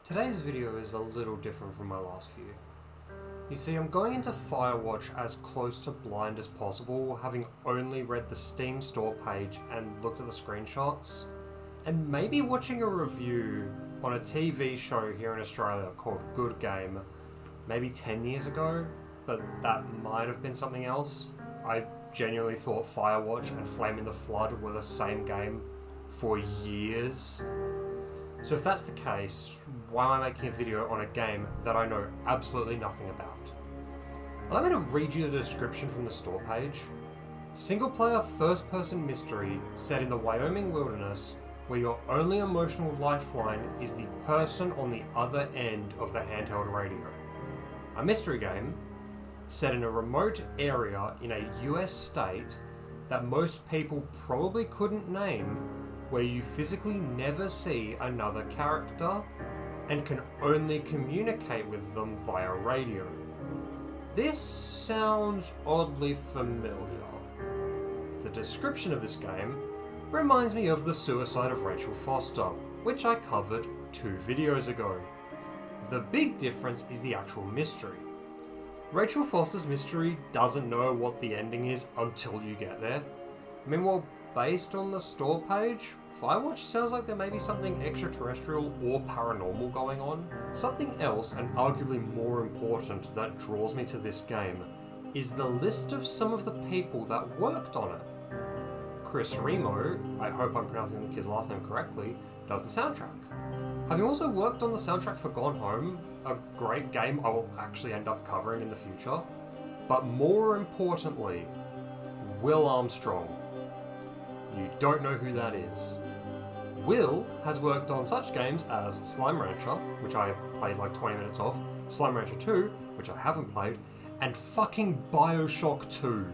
Today's video is a little different from my last few. You see, I'm going into Firewatch as close to blind as possible, having only read the Steam store page and looked at the screenshots, and maybe watching a review on a TV show here in Australia called Good Game, maybe 10 years ago, but that might have been something else. I genuinely thought Firewatch and Flame in the Flood were the same game for years. So if that's the case, why am I making a video on a game that I know absolutely nothing about? Allow me to read you the description from the store page. Single-player first-person mystery set in the Wyoming wilderness where your only emotional lifeline is the person on the other end of the handheld radio. A mystery game set in a remote area in a US state that most people probably couldn't name, where you physically never see another character and can only communicate with them via radio. This sounds oddly familiar. The description of this game reminds me of The Suicide of Rachel Foster, which I covered 2 videos ago. The big difference is the actual mystery. Rachel Foster's mystery doesn't know what the ending is until you get there. Meanwhile, based on the store page, Firewatch sounds like there may be something extraterrestrial or paranormal going on. Something else, and arguably more important, that draws me to this game is the list of some of the people that worked on it. Chris Remo, I hope I'm pronouncing his last name correctly, does the soundtrack. Having also worked on the soundtrack for Gone Home, a great game I will actually end up covering in the future, but more importantly, Will Armstrong. You don't know who that is. Will has worked on such games as Slime Rancher, which I played like 20 minutes of, Slime Rancher 2, which I haven't played, and fucking Bioshock 2.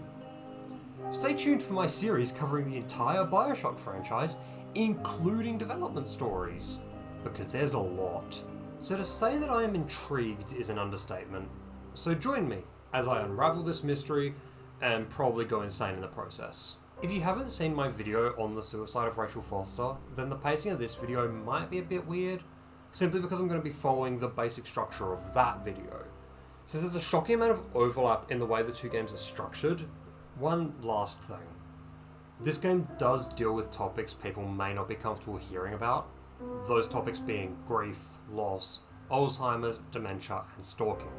Stay tuned for my series covering the entire Bioshock franchise, including development stories, because there's a lot. So to say that I am intrigued is an understatement. So join me as I unravel this mystery and probably go insane in the process. If you haven't seen my video on the suicide of Rachel Foster, then the pacing of this video might be a bit weird, simply because I'm going to be following the basic structure of that video. Since there's a shocking amount of overlap in the way the two games are structured, one last thing. This game does deal with topics people may not be comfortable hearing about, those topics being grief, loss, Alzheimer's, dementia, and stalking.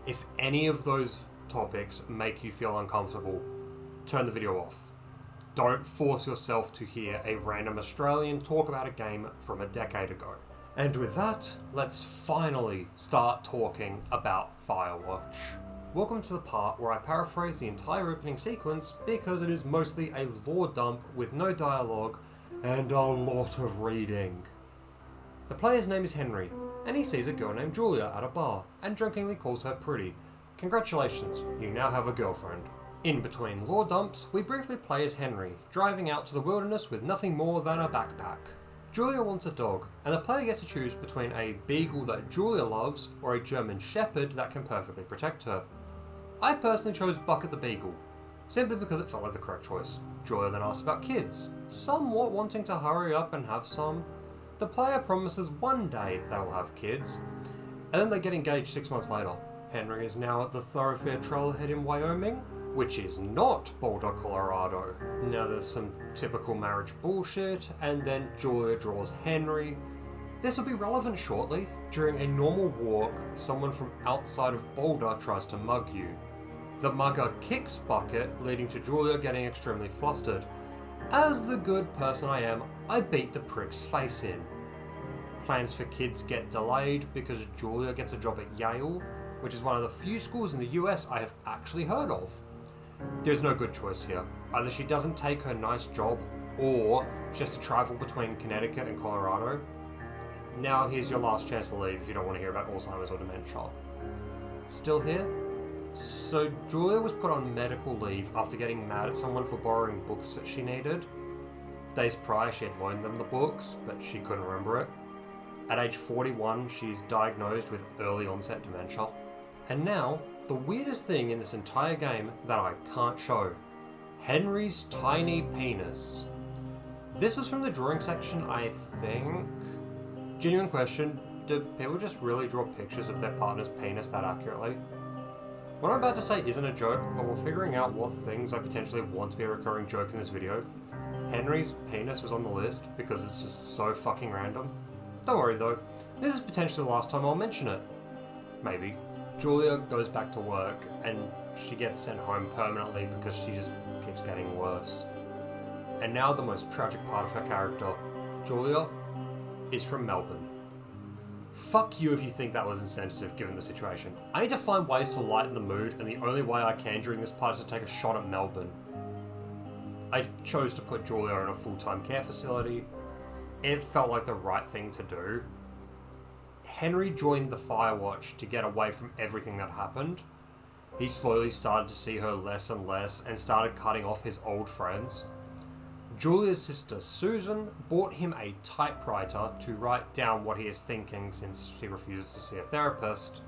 If any of those topics make you feel uncomfortable, turn the video off. Don't force yourself to hear a random Australian talk about a game from a decade ago. And with that, let's finally start talking about Firewatch. Welcome to the part where I paraphrase the entire opening sequence because it is mostly a lore dump with no dialogue and a lot of reading. The player's name is Henry, and he sees a girl named Julia at a bar and drunkenly calls her pretty. Congratulations, you now have a girlfriend. In between lore dumps, we briefly play as Henry, driving out to the wilderness with nothing more than a backpack. Julia wants a dog, and the player gets to choose between a beagle that Julia loves or a German shepherd that can perfectly protect her. I personally chose Bucket the Beagle, simply because it felt like the correct choice. Julia then asks about kids, somewhat wanting to hurry up and have some. The player promises one day they'll have kids, and then they get engaged 6 months later. Henry is now at the Thoroughfare Trailhead in Wyoming, which is not Boulder, Colorado. Now there's some typical marriage bullshit, and then Julia draws Henry. This will be relevant shortly. During a normal walk, someone from outside of Boulder tries to mug you. The mugger kicks Bucket, leading to Julia getting extremely flustered. As the good person I am, I beat the prick's face in. Plans for kids get delayed because Julia gets a job at Yale, which is one of the few schools in the US I have actually heard of. There's no good choice here. Either she doesn't take her nice job, or she has to travel between Connecticut and Colorado. Now here's your last chance to leave if you don't want to hear about Alzheimer's or dementia. Still here? So Julia was put on medical leave after getting mad at someone for borrowing books that she needed. Days prior she had loaned them the books, but she couldn't remember it. At age 41 she's diagnosed with early onset dementia. And now, the weirdest thing in this entire game that I can't show. Henry's tiny penis. This was from the drawing section, I think. Genuine question, do people just really draw pictures of their partner's penis that accurately? What I'm about to say isn't a joke, but we're figuring out what things I potentially want to be a recurring joke in this video. Henry's penis was on the list because it's just so fucking random. Don't worry though, this is potentially the last time I'll mention it. Maybe. Julia goes back to work and she gets sent home permanently because she just keeps getting worse. And now the most tragic part of her character, Julia, is from Melbourne. Fuck you if you think that was insensitive given the situation. I need to find ways to lighten the mood, and the only way I can during this part is to take a shot at Melbourne. I chose to put Julia in a full-time care facility. It felt like the right thing to do. Henry joined the Firewatch to get away from everything that happened. He slowly started to see her less and less and started cutting off his old friends. Julia's sister Susan bought him a typewriter to write down what he is thinking since he refuses to see a therapist.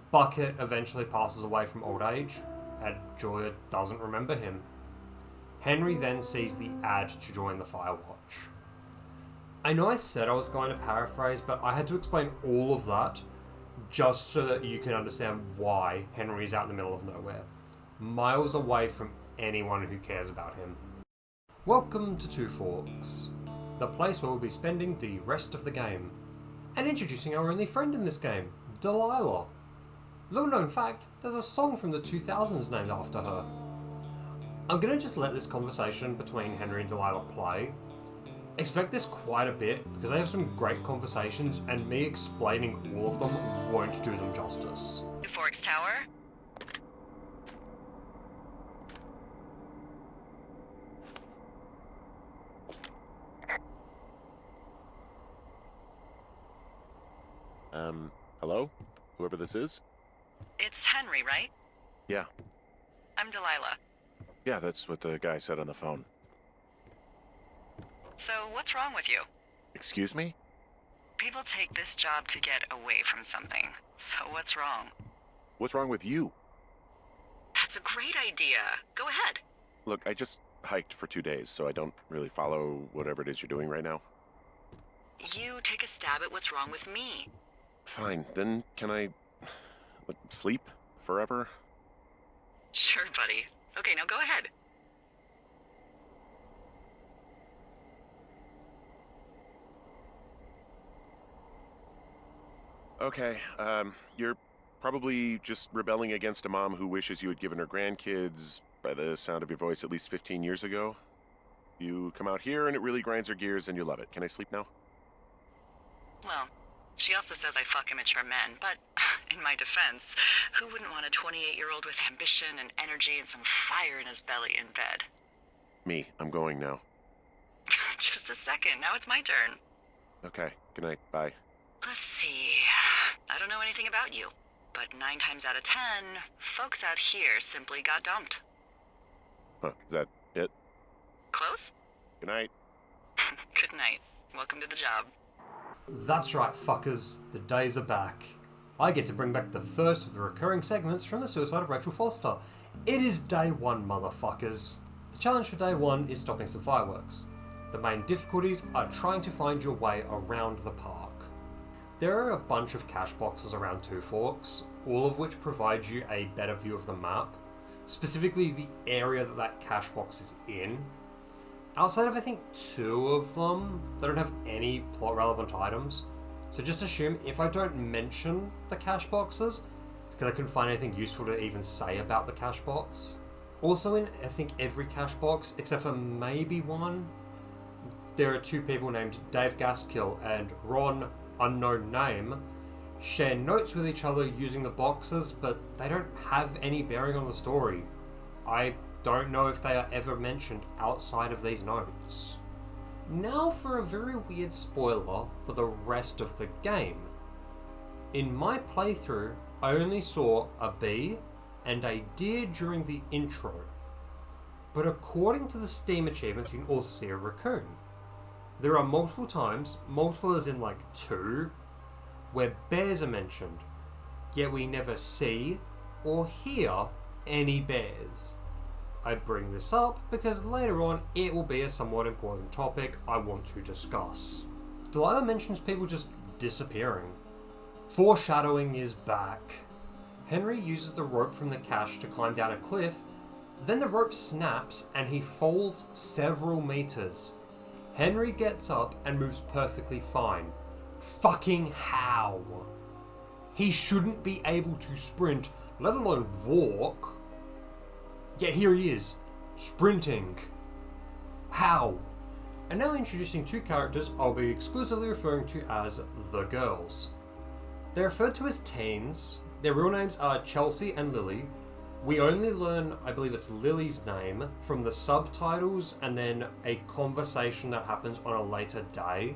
Bucket eventually passes away from old age, and Julia doesn't remember him. Henry then sees the ad to join the Firewatch. I know I said I was going to paraphrase, but I had to explain all of that just so that you can understand why Henry is out in the middle of nowhere, miles away from anyone who cares about him. Welcome to Two Forks, the place where we'll be spending the rest of the game, and introducing our only friend in this game, Delilah. Little known fact, there's a song from the 2000s named after her. I'm gonna just let this conversation between Henry and Delilah play. Expect this quite a bit, because they have some great conversations, and me explaining all of them won't do them justice. Two Forks Tower? Hello? Whoever this is? It's Henry, right? Yeah. I'm Delilah. Yeah, that's what the guy said on the phone. So, what's wrong with you? Excuse me? People take this job to get away from something. So, what's wrong? What's wrong with you? That's a great idea. Go ahead. Look, I just hiked for 2 days, so I don't really follow whatever it is you're doing right now. You take a stab at what's wrong with me. Fine, then can I sleep forever? Sure, buddy. Okay, now go ahead. Okay, you're probably just rebelling against a mom who wishes you had given her grandkids, by the sound of your voice, at least 15 years ago. You come out here and it really grinds her gears and you love it. Can I sleep now? Well, she also says I fuck immature men, but in my defense, who wouldn't want a 28-year-old with ambition and energy and some fire in his belly in bed? Me, I'm going now. Just a second, now it's my turn. Okay, good night, bye. Let's see. I don't know anything about you, but 9 times out of 10, folks out here simply got dumped. Huh, is that it? Close? Good night. Good night. Welcome to the job. That's right, fuckers. The days are back. I get to bring back the first of the recurring segments from the Suicide of Rachel Foster. It is day 1, motherfuckers. The challenge for day 1 is stopping some fireworks. The main difficulties are trying to find your way around the park. There are a bunch of cache boxes around Two Forks, all of which provide you a better view of the map, specifically the area that cache box is in. Outside of I think 2 of them, they don't have any plot relevant items, so just assume if I don't mention the cache boxes, it's because I couldn't find anything useful to even say about the cache box. Also in I think every cache box, except for maybe one, there are 2 people named Dave Gaskill and Ron Unknown Name share notes with each other using the boxes, but they don't have any bearing on the story. I don't know if they are ever mentioned outside of these notes. Now for a very weird spoiler for the rest of the game. In my playthrough, I only saw a bee and a deer during the intro, but according to the Steam achievements you can also see a raccoon. There are multiple times, multiple as in like 2, where bears are mentioned, yet we never see or hear any bears. I bring this up because later on it will be a somewhat important topic I want to discuss. Delilah mentions people just disappearing. Foreshadowing is back. Henry uses the rope from the cache to climb down a cliff, then the rope snaps and he falls several meters. Henry gets up and moves perfectly fine. Fucking how? He shouldn't be able to sprint, let alone walk. Yet here he is, sprinting. How? And now introducing two characters I'll be exclusively referring to as the girls. They're referred to as teens. Their real names are Chelsea and Lily. We only learn, I believe it's Lily's name, from the subtitles and then a conversation that happens on a later day.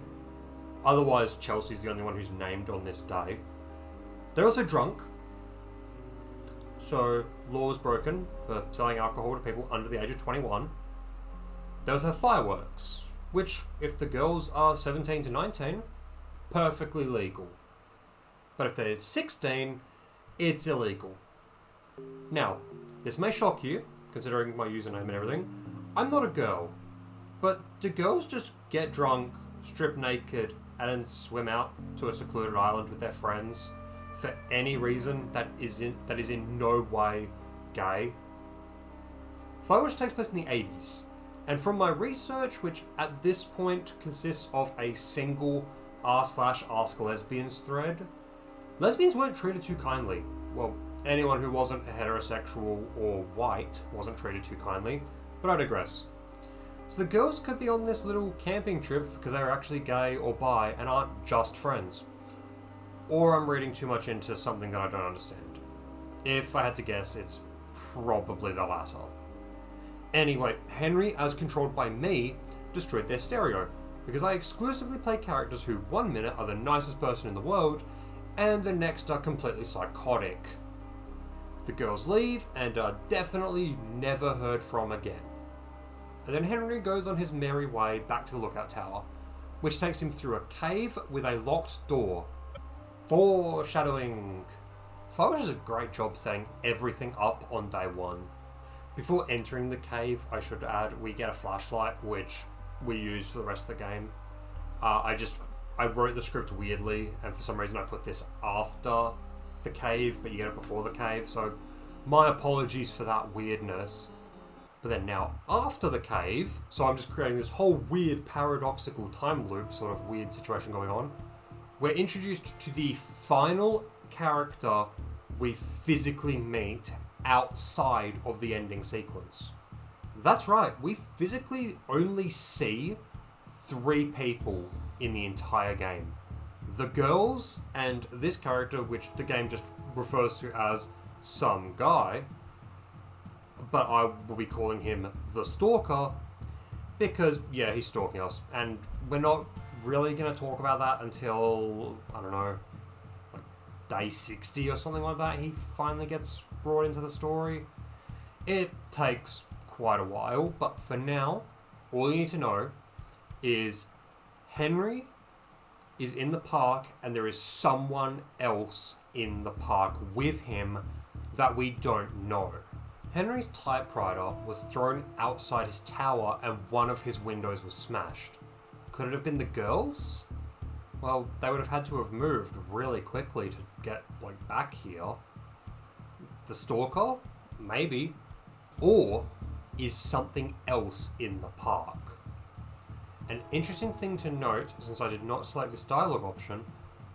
Otherwise, Chelsea's the only one who's named on this day. They're also drunk. So, law was broken for selling alcohol to people under the age of 21. They also have fireworks, which, if the girls are 17 to 19, perfectly legal. But if they're 16, it's illegal. Now, this may shock you, considering my username and everything. I'm not a girl. But do girls just get drunk, strip naked, and then swim out to a secluded island with their friends for any reason that is in no way gay? Firewatch takes place in the 80s. And from my research, which at this point consists of a single r/ask lesbians thread, lesbians weren't treated too kindly. Well, anyone who wasn't heterosexual or white wasn't treated too kindly, but I digress. So the girls could be on this little camping trip because they were actually gay or bi and aren't just friends. Or I'm reading too much into something that I don't understand. If I had to guess, it's probably the latter. Anyway, Henry, as controlled by me, destroyed their stereo, because I exclusively play characters who 1 minute are the nicest person in the world, and the next are completely psychotic. The girls leave, and are definitely never heard from again. And then Henry goes on his merry way back to the lookout tower, which takes him through a cave with a locked door. Foreshadowing. Firewatch does a great job setting everything up on day one. Before entering the cave, I should add, we get a flashlight, which we use for the rest of the game. I wrote the script weirdly, and for some reason I put this after the cave, but you get it before the cave, so my apologies for that weirdness. But then now, after the cave, so I'm just creating this whole weird paradoxical time loop, sort of weird situation going on, we're introduced to the final character we physically meet outside of the ending sequence. That's right, we physically only see 3 people in the entire game. The girls and this character, which the game just refers to as some guy, but I will be calling him the Stalker because, yeah, he's stalking us, and we're not really going to talk about that until, I don't know, like day 60 or something like that. He finally gets brought into the story. It takes quite a while, but for now, all you need to know is Henry is in the park and there is someone else in the park with him that we don't know. Henry's typewriter was thrown outside his tower and one of his windows was smashed. Could it have been the girls? Well, they would have had to have moved really quickly to get, back here. The Stalker? Maybe. Or is something else in the park? An interesting thing to note, since I did not select this dialogue option,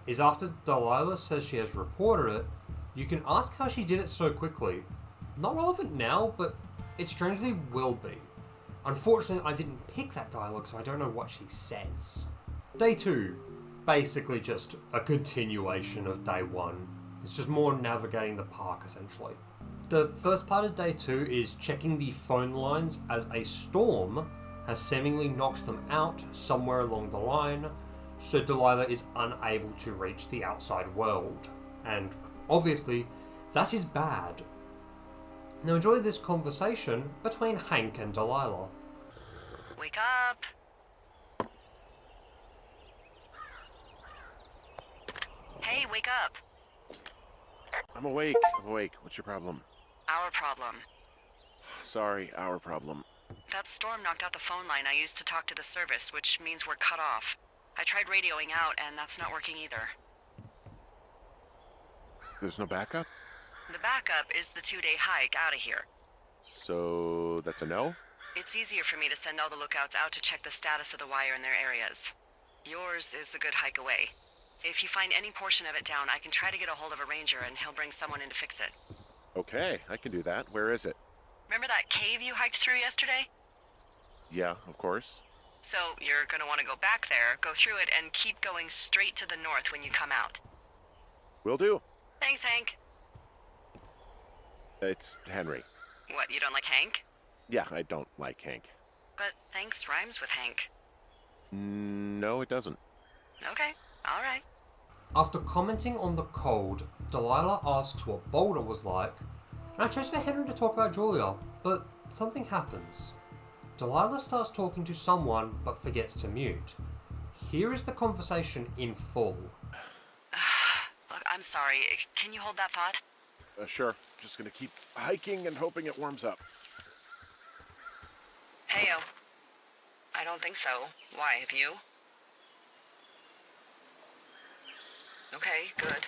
is after Delilah says she has reported it, you can ask how she did it so quickly. Not relevant now, but it strangely will be. Unfortunately, I didn't pick that dialogue, so I don't know what she says. Day 2. Basically just a continuation of day 1. It's just more navigating the park, essentially. The first part of day 2 is checking the phone lines as a storm has seemingly knocked them out somewhere along the line, so Delilah is unable to reach the outside world. And obviously, that is bad. Now enjoy this conversation between Hank and Delilah. Wake up! Hey, wake up! I'm awake. What's your problem? Our problem. Sorry, our problem. That storm knocked out the phone line I used to talk to the service, which means we're cut off. I tried radioing out, and that's not working either. There's no backup? The backup is the 2-day hike out of here. So that's a no? It's easier for me to send all the lookouts out to check the status of the wire in their areas. Yours is a good hike away. If you find any portion of it down, I can try to get a hold of a ranger and he'll bring someone in to fix it. Okay, I can do that. Where is it? Remember that cave you hiked through yesterday? Yeah, of course. So you're gonna want to go back there, go through it, and keep going straight to the north when you come out. Will do. Thanks, Hank. It's Henry. What, you don't like Hank? Yeah, I don't like Hank. But thanks rhymes with Hank. No, it doesn't. Okay, alright. After commenting on the cold, Delilah asks what Boulder was like, and I chose for Henry to talk about Julia, but something happens. Delilah starts talking to someone but forgets to mute. Here is the conversation in full. Look, I'm sorry. Can you hold that thought? Sure. Just gonna keep hiking and hoping it warms up. Heyo. I don't think so. Why, have you? Okay, good.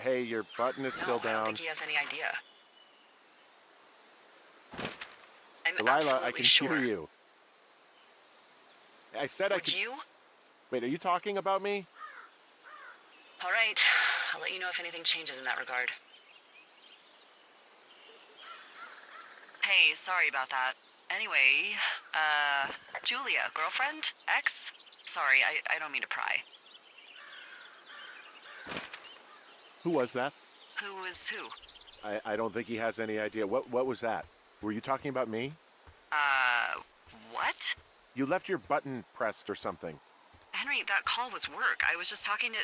Hey, your button is still I don't down. think he has any idea. I'm Delilah, absolutely I can sure. hear you. I said I Would could... you? Wait, are you talking about me? All right. I'll let you know if anything changes in that regard. Hey, sorry about that. Anyway, Julia, girlfriend? Ex? Sorry, I don't mean to pry. Who was that? Who is who? I don't think he has any idea. What was that? Were you talking about me? What? You left your button pressed or something. Henry, that call was work. I was just talking to...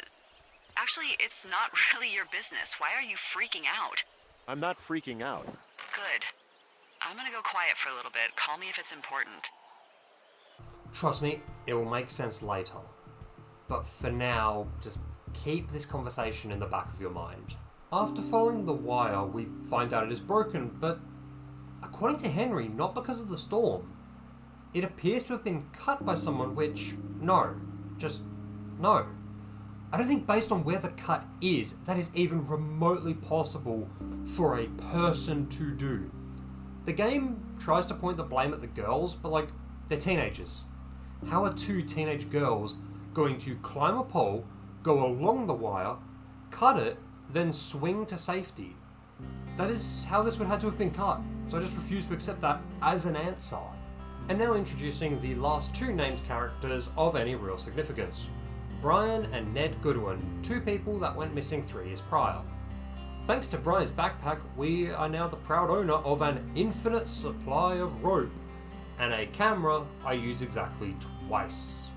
Actually, it's not really your business. Why are you freaking out? I'm not freaking out. Good. I'm gonna go quiet for a little bit. Call me if it's important. Trust me, it will make sense later. But for now, just keep this conversation in the back of your mind. After following the wire, we find out it is broken, but according to Henry, not because of the storm. It appears to have been cut by someone, which, no. Just, no. I don't think based on where the cut is, that is even remotely possible for a person to do. The game tries to point the blame at the girls, but like, they're teenagers. How are two teenage girls going to climb a pole, go along the wire, cut it, then swing to safety? That is how this would have to have been cut, so I just refuse to accept that as an answer. And now introducing the last two named characters of any real significance. Brian and Ned Goodwin, two people that went missing 3 years prior. Thanks to Brian's backpack, we are now the proud owner of an infinite supply of rope, and a camera I use exactly twice.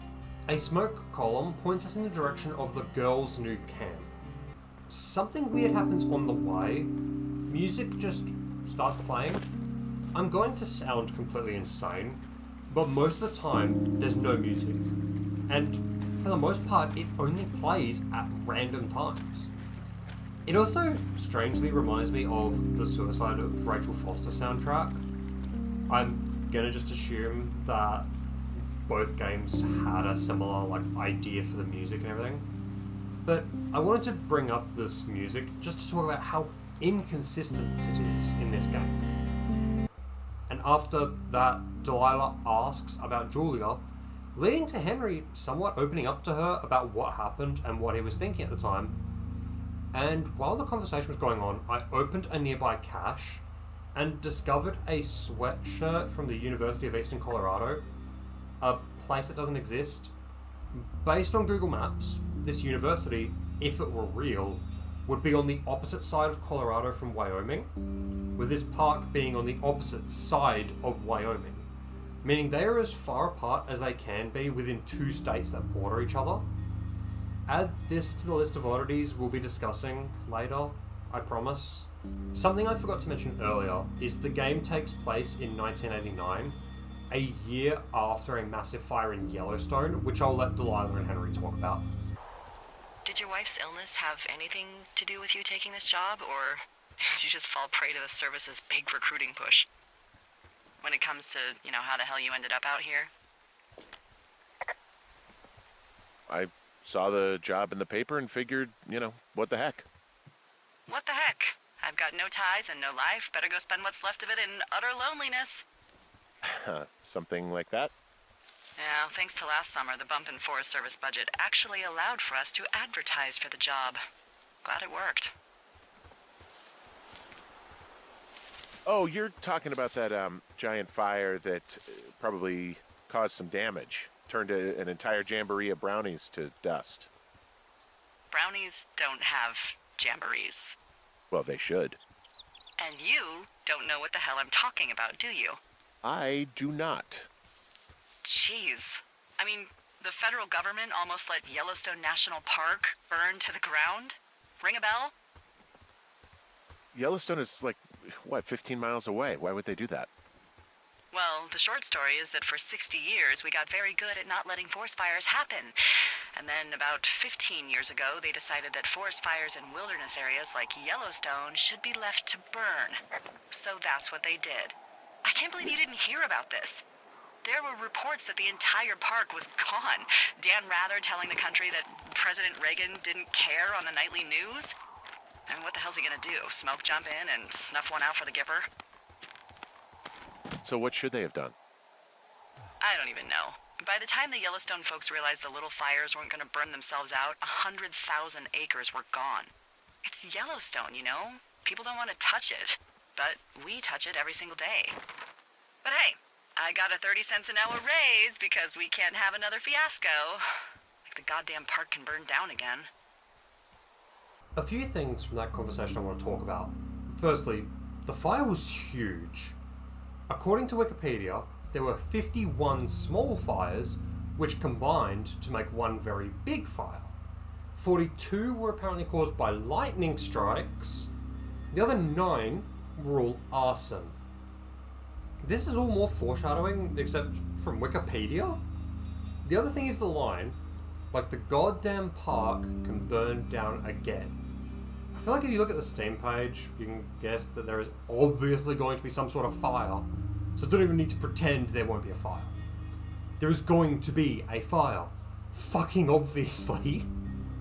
A smoke column points us in the direction of the girls' new camp. Something weird happens on the way. Music just starts playing. I'm going to sound completely insane, but most of the time there's no music. And for the most part, it only plays at random times. It also strangely reminds me of the Suicide of Rachel Foster soundtrack. I'm gonna just assume that both games had a similar idea for the music and everything. But I wanted to bring up this music just to talk about how inconsistent it is in this game. And after that, Delilah asks about Julia, leading to Henry somewhat opening up to her about what happened and what he was thinking at the time. And while the conversation was going on, I opened a nearby cache and discovered a sweatshirt from the University of Eastern Colorado, a place that doesn't exist. Based on Google Maps, this university, if it were real, would be on the opposite side of Colorado from Wyoming, with this park being on the opposite side of Wyoming, meaning they are as far apart as they can be within 2 states that border each other. Add this to the list of oddities we'll be discussing later, I promise. Something I forgot to mention earlier is the game takes place in 1989, a year after a massive fire in Yellowstone, which I'll let Delilah and Henry talk about. Did your wife's illness have anything to do with you taking this job, or did you just fall prey to the service's big recruiting push? When it comes to, how the hell you ended up out here? I saw the job in the paper and figured, what the heck. What the heck? I've got no ties and no life. Better go spend what's left of it in utter loneliness. Something like that? Yeah, thanks to last summer, the bump in Forest Service budget actually allowed for us to advertise for the job. Glad it worked. Oh, you're talking about that giant fire that probably caused some damage. Turned an entire jamboree of brownies to dust. Brownies don't have jamborees. Well, they should. And you don't know what the hell I'm talking about, do you? I do not. Jeez. I mean, the federal government almost let Yellowstone National Park burn to the ground? Ring a bell? Yellowstone is 15 miles away. Why would they do that? Well, the short story is that for 60 years, we got very good at not letting forest fires happen. And then about 15 years ago, they decided that forest fires in wilderness areas like Yellowstone should be left to burn. So that's what they did. I can't believe you didn't hear about this. There were reports that the entire park was gone. Dan Rather telling the country that President Reagan didn't care on the nightly news. And what the hell's he gonna do? Smoke jump in and snuff one out for the Gipper? So what should they have done? I don't even know. By the time the Yellowstone folks realized the little fires weren't gonna burn themselves out, 100,000 acres were gone. It's Yellowstone, you know? People don't want to touch it. But we touch it every single day. But hey, I got a 30 cents an hour raise because we can't have another fiasco. Like the goddamn park can burn down again. A few things from that conversation I want to talk about. Firstly, the fire was huge. According to Wikipedia, there were 51 small fires, which combined to make one very big fire. 42 were apparently caused by lightning strikes. The other 9 were all arson. This is all more foreshadowing, except from Wikipedia. The other thing is the line, like the goddamn park can burn down again. I feel like if you look at the Steam page, you can guess that there is obviously going to be some sort of fire, so don't even need to pretend there won't be a fire. There is going to be a fire. Fucking obviously.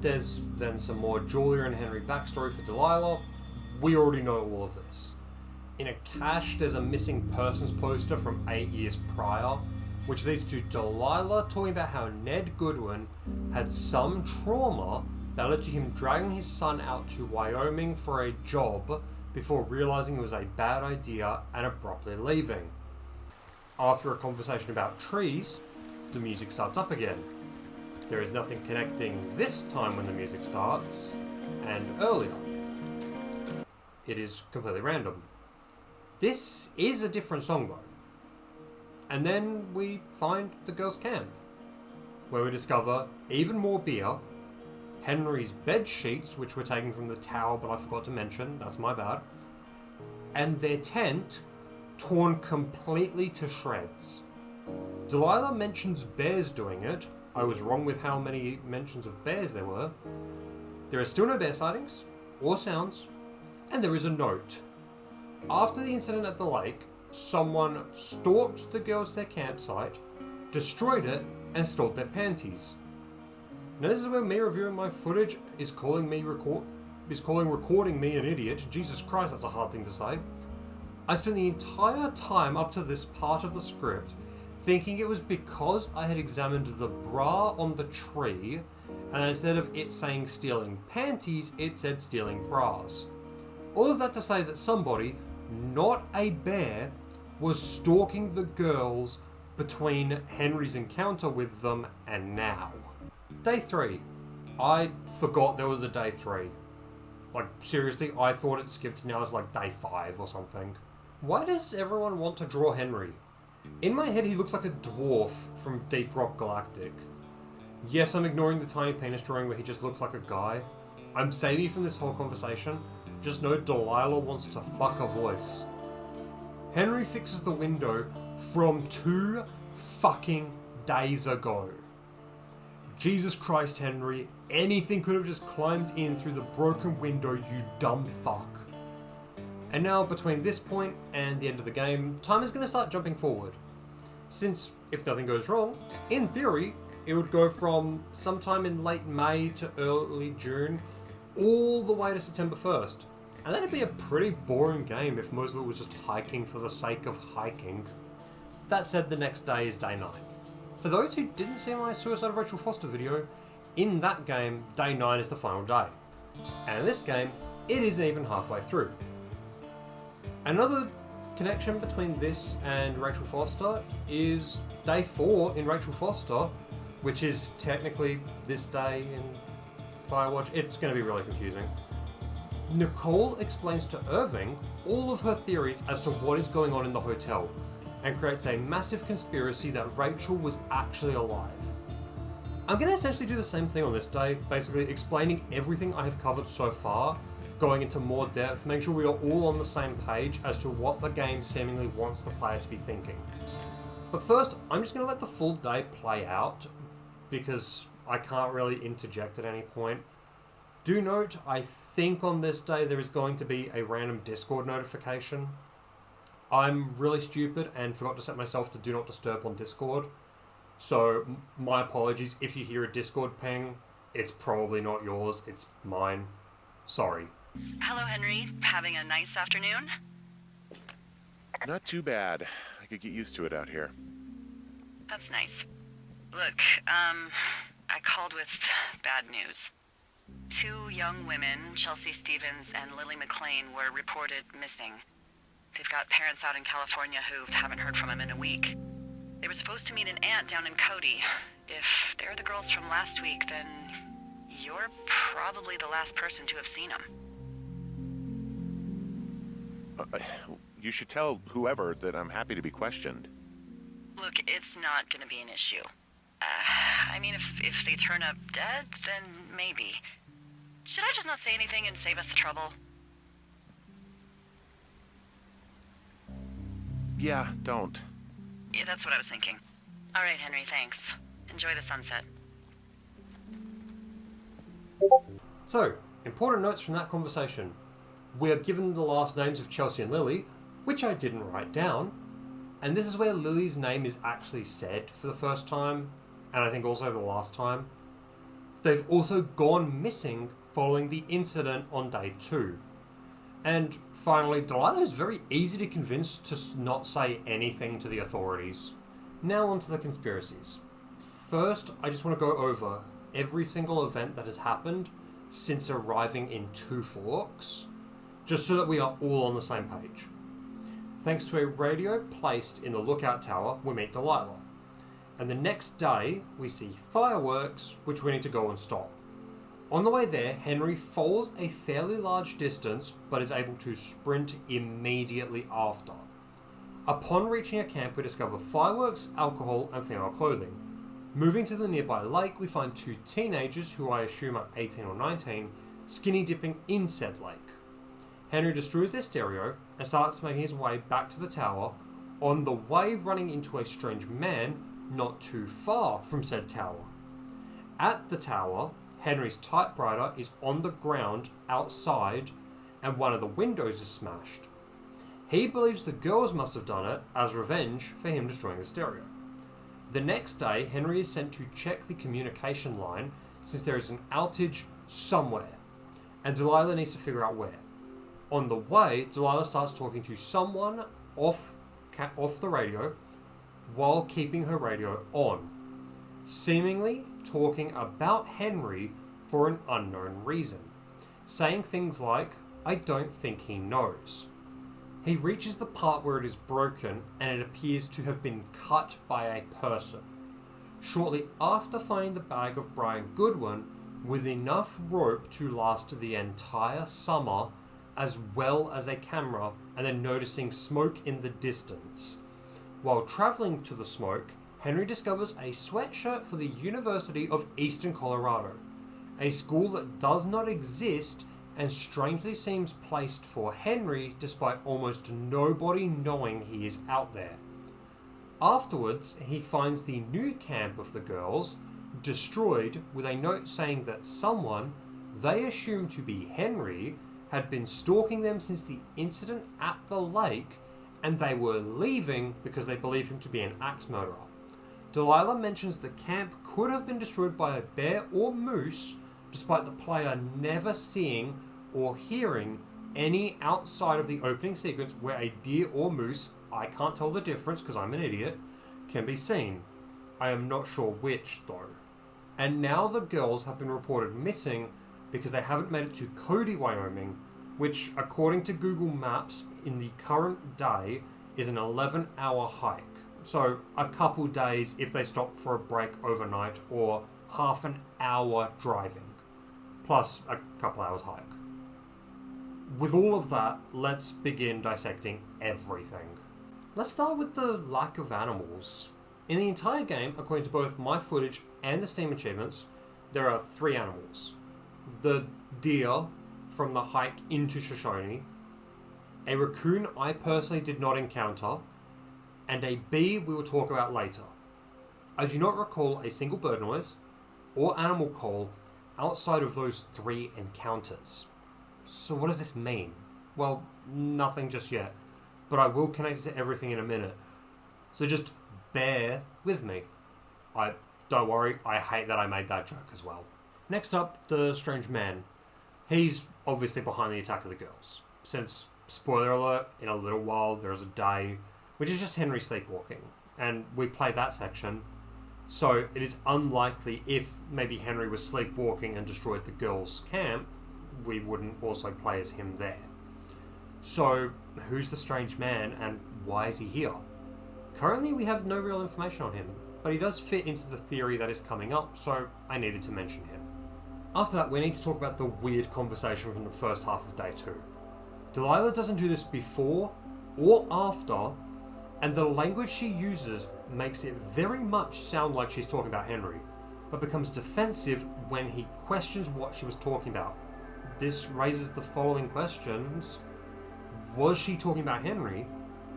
There's then some more Julia and Henry backstory for Delilah. We already know all of this. In a cache, there's a missing persons poster from 8 years prior, which leads to Delilah talking about how Ned Goodwin had some trauma that led to him dragging his son out to Wyoming for a job before realizing it was a bad idea and abruptly leaving. After a conversation about trees, the music starts up again. There is nothing connecting this time when the music starts, and earlier. It is completely random. This is a different song though. And then we find the girls' camp, where we discover even more beer, Henry's bed sheets, which were taken from the tower but I forgot to mention, that's my bad, and their tent torn completely to shreds. Delilah mentions bears doing it. I was wrong with how many mentions of bears there were. There are still no bear sightings, or sounds, and there is a note. After the incident at the lake, someone stalked the girls to their campsite, destroyed it, and stole their panties. Now this is where me reviewing my footage is calling recording me an idiot. Jesus Christ, that's a hard thing to say. I spent the entire time up to this part of the script thinking it was because I had examined the bra on the tree, and instead of it saying stealing panties, it said stealing bras. All of that to say that somebody, not a bear, was stalking the girls between Henry's encounter with them and now. Day 3. I forgot there was a day 3. Like, seriously, I thought it skipped now it's like day 5 or something. Why does everyone want to draw Henry? In my head, he looks like a dwarf from Deep Rock Galactic. Yes, I'm ignoring the tiny penis drawing where he just looks like a guy. I'm saving from this whole conversation. Just know Delilah wants to fuck a voice. Henry fixes the window from 2 fucking days ago. Jesus Christ, Henry, anything could have just climbed in through the broken window, you dumb fuck. And now, between this point and the end of the game, time is going to start jumping forward. Since, if nothing goes wrong, in theory, it would go from sometime in late May to early June, all the way to September 1st. And that'd be a pretty boring game if most of it was just hiking for the sake of hiking. That said, the next day is day 9. For those who didn't see my Suicide of Rachel Foster video, in that game, day 9 is the final day. And in this game, it isn't even halfway through. Another connection between this and Rachel Foster is day 4 in Rachel Foster, which is technically this day in Firewatch. It's going to be really confusing. Nicole explains to Irving all of her theories as to what is going on in the hotel, and creates a massive conspiracy that Rachel was actually alive. I'm going to essentially do the same thing on this day, basically explaining everything I have covered so far, going into more depth, making sure we are all on the same page as to what the game seemingly wants the player to be thinking. But first, I'm just going to let the full day play out, because I can't really interject at any point. Do note, I think on this day there is going to be a random Discord notification. I'm really stupid and forgot to set myself to do not disturb on Discord. So my apologies if you hear a Discord ping. It's probably not yours, it's mine. Sorry. Hello, Henry. Having a nice afternoon? Not too bad. I could get used to it out here. That's nice. Look, I called with bad news. 2 young women, Chelsea Stevens and Lily McLean, were reported missing. They've got parents out in California who haven't heard from them in a week. They were supposed to meet an aunt down in Cody. If they're the girls from last week, then you're probably the last person to have seen them. You should tell whoever that I'm happy to be questioned. Look, it's not gonna be an issue. I mean, if they turn up dead, then maybe. Should I just not say anything and save us the trouble? Yeah, don't. Yeah, that's what I was thinking. All right, Henry, thanks. Enjoy the sunset. So, important notes from that conversation. We are given the last names of Chelsea and Lily, which I didn't write down, and this is where Lily's name is actually said for the first time, and I think also the last time. They've also gone missing following the incident on day 2. And finally, Delilah is very easy to convince to not say anything to the authorities. Now on to the conspiracies. First, I just want to go over every single event that has happened since arriving in Two Forks, just so that we are all on the same page. Thanks to a radio placed in the lookout tower, we meet Delilah. And the next day, we see fireworks, which we need to go and stop. On the way there, Henry falls a fairly large distance, but is able to sprint immediately after. Upon reaching a camp, we discover fireworks, alcohol, and female clothing. Moving to the nearby lake, we find 2 teenagers, who I assume are 18 or 19, skinny dipping in said lake. Henry destroys their stereo and starts making his way back to the tower, on the way running into a strange man not too far from said tower. At the tower, Henry's typewriter is on the ground outside and one of the windows is smashed. He believes the girls must have done it as revenge for him destroying the stereo. The next day, Henry is sent to check the communication line since there is an outage somewhere, and Delilah needs to figure out where. On the way, Delilah starts talking to someone off the radio while keeping her radio on, seemingly talking about Henry for an unknown reason, saying things like, "I don't think he knows." He reaches the part where it is broken and it appears to have been cut by a person. Shortly after finding the bag of Brian Goodwin with enough rope to last the entire summer, as well as a camera, and then noticing smoke in the distance. While traveling to the smoke, Henry discovers a sweatshirt for the University of Eastern Colorado, a school that does not exist and strangely seems placed for Henry despite almost nobody knowing he is out there. Afterwards, he finds the new camp of the girls destroyed with a note saying that someone, they assume to be Henry, had been stalking them since the incident at the lake, and they were leaving because they believe him to be an axe murderer. Delilah mentions the camp could have been destroyed by a bear or moose, despite the player never seeing or hearing any outside of the opening sequence where a deer or moose, I can't tell the difference because I'm an idiot, can be seen. I am not sure which though. And now the girls have been reported missing because they haven't made it to Cody, Wyoming, which according to Google Maps in the current day is an 11-hour hike. So a couple days if they stop for a break overnight, or half an hour driving, plus a couple hours hike. With all of that, let's begin dissecting everything. Let's start with the lack of animals. In the entire game, according to both my footage and the Steam achievements, there are 3 animals. The deer from the hike into Shoshone, a raccoon I personally did not encounter, and a bee we will talk about later. I do not recall a single bird noise or animal call outside of those 3 encounters. So what does this mean? Well, nothing just yet, but I will connect it to everything in a minute. So just bear with me. Don't worry, I hate that I made that joke as well. Next up, the strange man. He's obviously behind the attack of the girls, since, spoiler alert, in a little while there is a day which is just Henry sleepwalking, and we play that section, so it is unlikely if maybe Henry was sleepwalking and destroyed the girls' camp, we wouldn't also play as him there. So, who's the strange man and why is he here? Currently we have no real information on him, but he does fit into the theory that is coming up, so I needed to mention him. After that, we need to talk about the weird conversation from the first half of day 2. Delilah doesn't do this before or after, and the language she uses makes it very much sound like she's talking about Henry, but becomes defensive when he questions what she was talking about. This raises the following questions. Was she talking about Henry?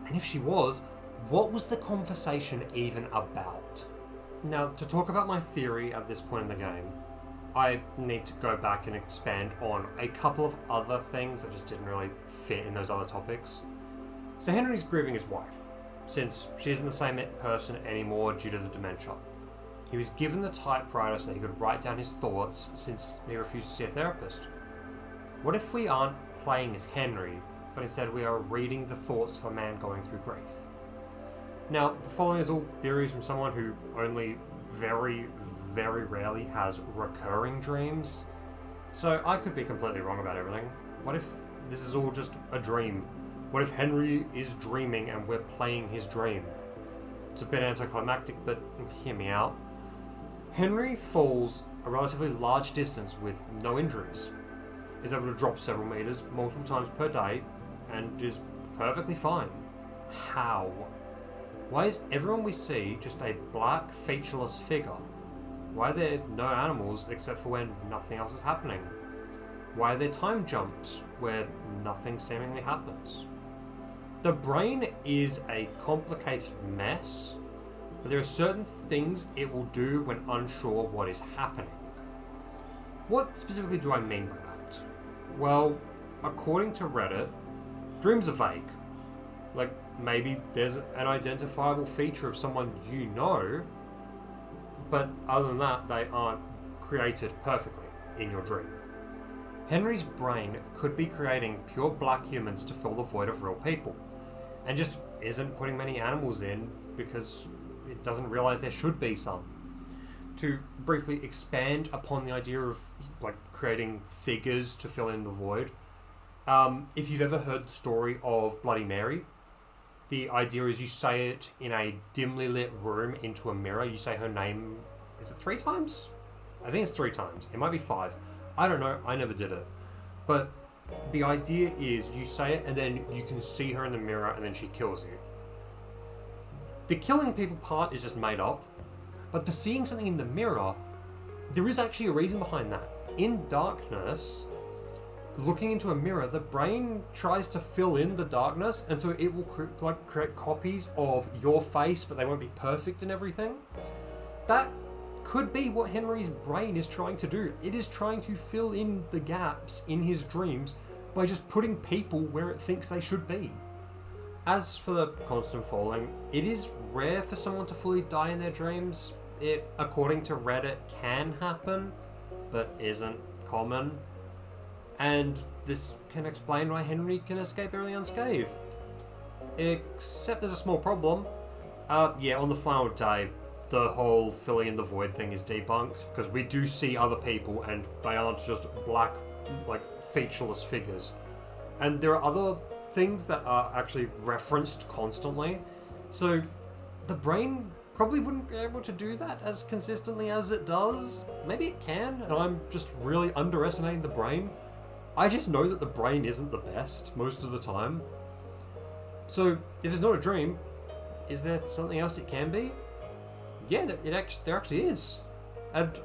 And if she was, what was the conversation even about? Now, to talk about my theory at this point in the game, I need to go back and expand on a couple of other things that just didn't really fit in those other topics. So Henry's grieving his wife, since she isn't the same person anymore due to the dementia. He was given the typewriter so he could write down his thoughts since he refused to see a therapist. What if we aren't playing as Henry, but instead we are reading the thoughts of a man going through grief? Now, the following is all theories from someone who only very, very rarely has recurring dreams, so I could be completely wrong about everything. What if this is all just a dream? What if Henry is dreaming and we're playing his dream? It's a bit anticlimactic, but hear me out. Henry falls a relatively large distance with no injuries, is able to drop several meters multiple times per day, and is perfectly fine. How? Why is everyone we see just a black, featureless figure? Why are there no animals except for when nothing else is happening? Why are there time jumps where nothing seemingly happens? The brain is a complicated mess, but there are certain things it will do when unsure what is happening. What specifically do I mean by that? Well, according to Reddit, dreams are vague. Like, maybe there's an identifiable feature of someone you know, but other than that, they aren't created perfectly in your dream. Henry's brain could be creating pure black humans to fill the void of real people, and just isn't putting many animals in because it doesn't realize there should be some. To briefly expand upon the idea of like creating figures to fill in the void, if you've ever heard the story of Bloody Mary, the idea is you say it in a dimly lit room into a mirror. You say her name, is it 3 times? I think it's 3 times. It might be 5. I don't know. I never did it. But the idea is you say it and then you can see her in the mirror and then she kills you. The killing people part is just made up. But the seeing something in the mirror, there is actually a reason behind that. In darkness, looking into a mirror, the brain tries to fill in the darkness, and so it will create copies of your face, but they won't be perfect and everything. That could be what Henry's brain is trying to do. It is trying to fill in the gaps in his dreams by just putting people where it thinks they should be. as for the constant falling, it is rare for someone to fully die in their dreams. It, according to Reddit, can happen, but isn't common. And this can explain why Henry can escape barely unscathed. Except there's a small problem. Yeah, on the final day, the whole filling in the void thing is debunked, because we do see other people and they aren't just black, like, featureless figures. And there are other things that are actually referenced constantly, so the brain probably wouldn't be able to do that as consistently as it does. Maybe it can, and I'm just really underestimating the brain. I just know that the brain isn't the best most of the time. So, if it's not a dream, is there something else it can be? Yeah, there actually is. And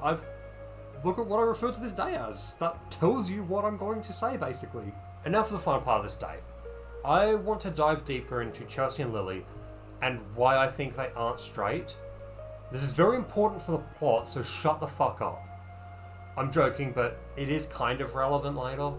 look at what I refer to this day as. That tells you what I'm going to say, basically. And now for the final part of this day. I want to dive deeper into Chelsea and Lily, and why I think they aren't straight. This is very important for the plot, so shut the fuck up. I'm joking, but it is kind of relevant later.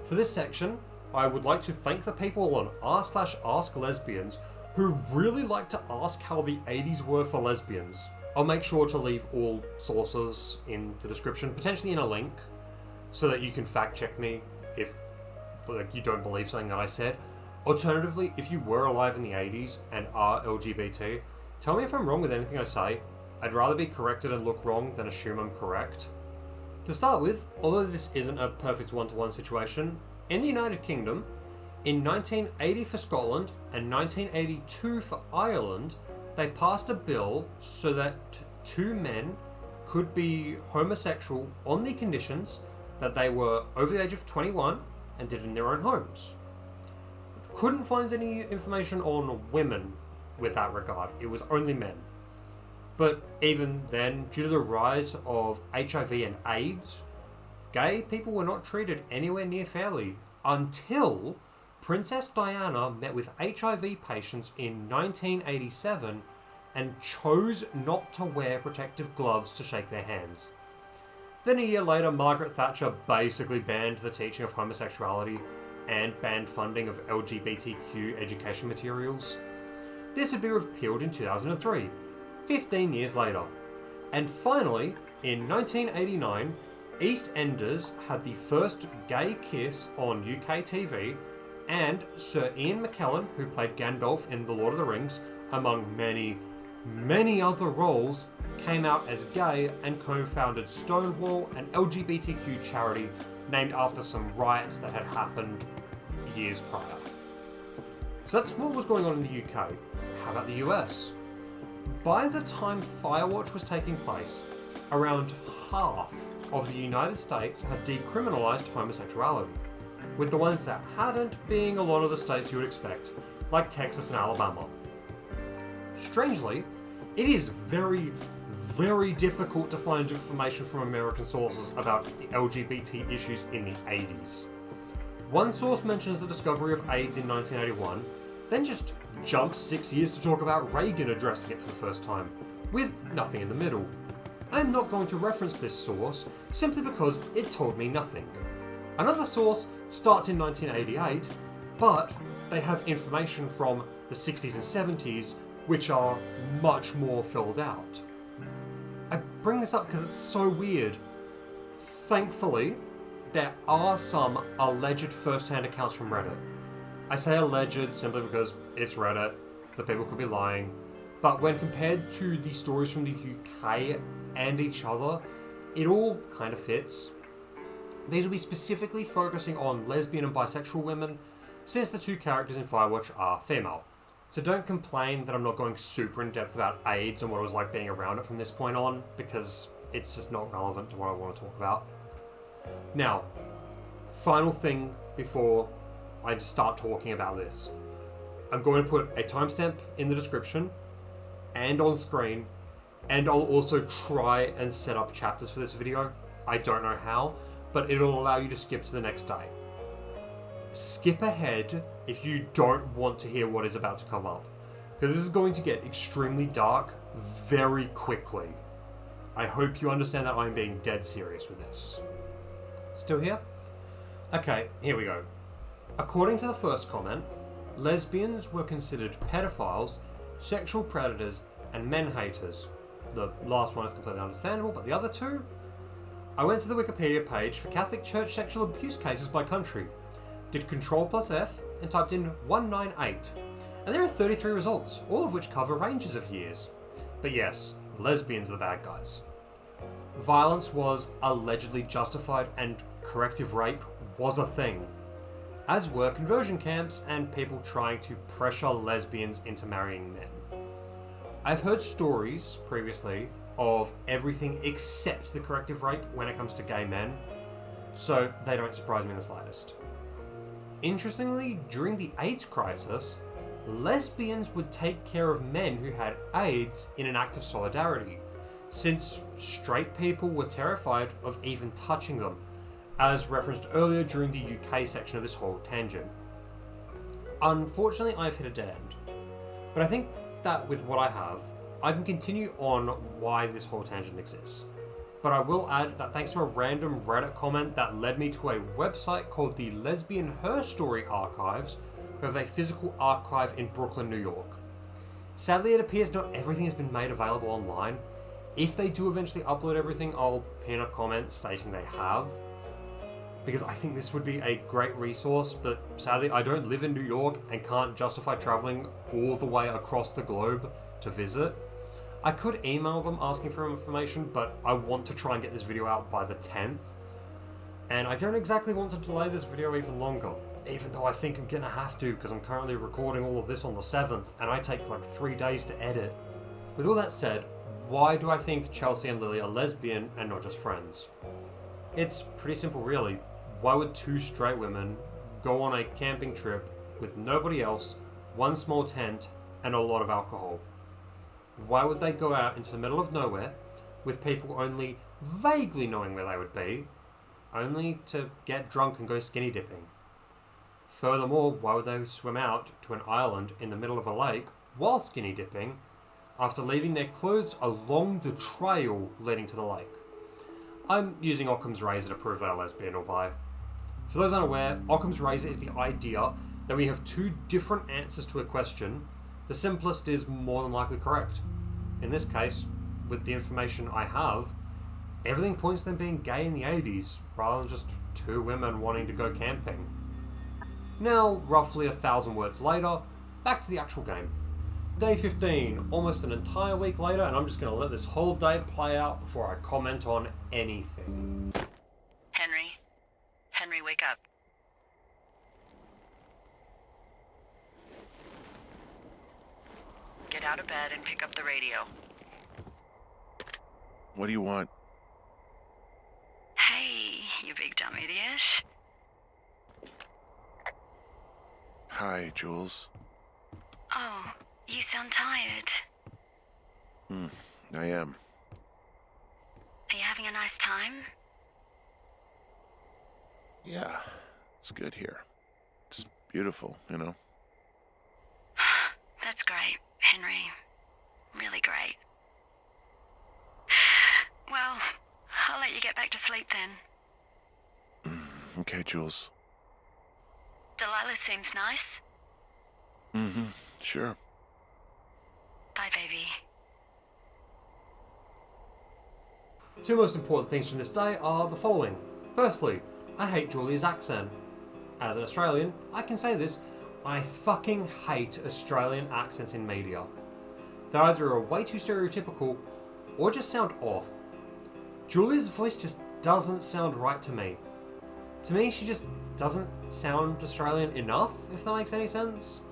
For this section, I would like to thank the people on r/AskLesbians who really like to ask how the 80s were for lesbians. I'll make sure to leave all sources in the description, potentially in a link, so that you can fact check me if you don't believe something that I said. Alternatively, if you were alive in the 80s and are LGBT, tell me if I'm wrong with anything I say. I'd rather be corrected and look wrong than assume I'm correct. To start with, although this isn't a perfect one-to-one situation, in the United Kingdom, in 1980 for Scotland and 1982 for Ireland, they passed a bill so that two men could be homosexual on the conditions that they were over the age of 21 and did it in their own homes. Couldn't find any information on women with that regard. It was only men. But even then, due to the rise of HIV and AIDS, gay people were not treated anywhere near fairly until Princess Diana met with HIV patients in 1987 and chose not to wear protective gloves to shake their hands. Then a year later, Margaret Thatcher basically banned the teaching of homosexuality and banned funding of LGBTQ education materials. This would be repealed in 2003, 15 years later. And finally, in 1989, EastEnders had the first gay kiss on UK TV, and Sir Ian McKellen, who played Gandalf in The Lord of the Rings, among many, many other roles, came out as gay and co-founded Stonewall, an LGBTQ charity named after some riots that had happened years prior. So that's what was going on in the UK. How about the US? By the time Firewatch was taking place, around half of the United States had decriminalised homosexuality, with the ones that hadn't being a lot of the states you would expect, like Texas and Alabama. Strangely, it is very, very difficult to find information from American sources about the LGBT issues in the 80s. One source mentions the discovery of AIDS in 1981, then just jumps 6 years to talk about Reagan addressing it for the first time, with nothing in the middle. I'm not going to reference this source, simply because it told me nothing. Another source starts in 1988, but they have information from the 60s and 70s, which are much more filled out. I bring this up because it's so weird. Thankfully, there are some alleged first-hand accounts from Reddit. I say alleged simply because it's Reddit, the people could be lying, but when compared to the stories from the UK and each other, it all kind of fits. These will be specifically focusing on lesbian and bisexual women, since the two characters in Firewatch are female. So don't complain that I'm not going super in depth about AIDS and what it was like being around it from this point on, because it's just not relevant to what I want to talk about. Now, final thing before I start talking about this. I'm going to put a timestamp in the description and on screen, and I'll also try and set up chapters for this video. I don't know how, but it'll allow you to skip to the next day. Skip ahead if you don't want to hear what is about to come up, because this is going to get extremely dark very quickly. I hope you understand that I'm being dead serious with this. Still here? Okay, here we go. According to the first comment, lesbians were considered pedophiles, sexual predators, and men haters. The last one is completely understandable, but the other two? I went to the Wikipedia page for Catholic Church sexual abuse cases by country, did Ctrl+F, and typed in 198. And there are 33 results, all of which cover ranges of years. But yes, lesbians are the bad guys. Violence was allegedly justified and corrective rape was a thing, as were conversion camps and people trying to pressure lesbians into marrying men. I've heard stories previously of everything except the corrective rape when it comes to gay men, so they don't surprise me in the slightest. Interestingly, during the AIDS crisis, lesbians would take care of men who had AIDS in an act of solidarity, since straight people were terrified of even touching them, as referenced earlier during the UK section of this whole tangent. Unfortunately, I've hit a dead end, but I think that with what I have, I can continue on why this whole tangent exists. But I will add that thanks to a random Reddit comment that led me to a website called the Lesbian Her Story Archives, who have a physical archive in Brooklyn, New York. Sadly, it appears not everything has been made available online. If they do eventually upload everything, I'll pin a comment stating they have, because I think this would be a great resource, but sadly I don't live in New York and can't justify traveling all the way across the globe to visit. I could email them asking for information, but I want to try and get this video out by the 10th, and I don't exactly want to delay this video even longer, even though I think I'm gonna have to, because I'm currently recording all of this on the 7th, and I take like 3 days to edit. With all that said, why do I think Chelsea and Lily are lesbian and not just friends? It's pretty simple really. Why would two straight women go on a camping trip with nobody else, one small tent, and a lot of alcohol? Why would they go out into the middle of nowhere with people only vaguely knowing where they would be, only to get drunk and go skinny dipping? Furthermore, why would they swim out to an island in the middle of a lake while skinny dipping after leaving their clothes along the trail leading to the lake? I'm using Occam's razor to prove they're lesbian or bi. For those unaware, Occam's razor is the idea that we have two different answers to a question. The simplest is more than likely correct. In this case, with the information I have, everything points to them being gay in the 80s, rather than just two women wanting to go camping. Now, roughly 1,000 words later, back to the actual game. Day 15, almost an entire week later, and I'm just going to let this whole day play out before I comment on anything. Henry, wake up. Get out of bed and pick up the radio. What do you want? Hey, you big dumb idiot. Hi, Jules. Oh, you sound tired. I am. Are you having a nice time? Yeah, it's good here. It's beautiful, you know? That's great, Henry. Really great. Well, I'll let you get back to sleep then. Okay, Jules. Delilah seems nice. Sure. Bye, baby. Two most important things from this day are the following. Firstly, I hate Julia's accent. As an Australian, I can say this, I fucking hate Australian accents in media. They either are way too stereotypical or just sound off. Julia's voice just doesn't sound right to me. To me, she just doesn't sound Australian enough, if that makes any sense.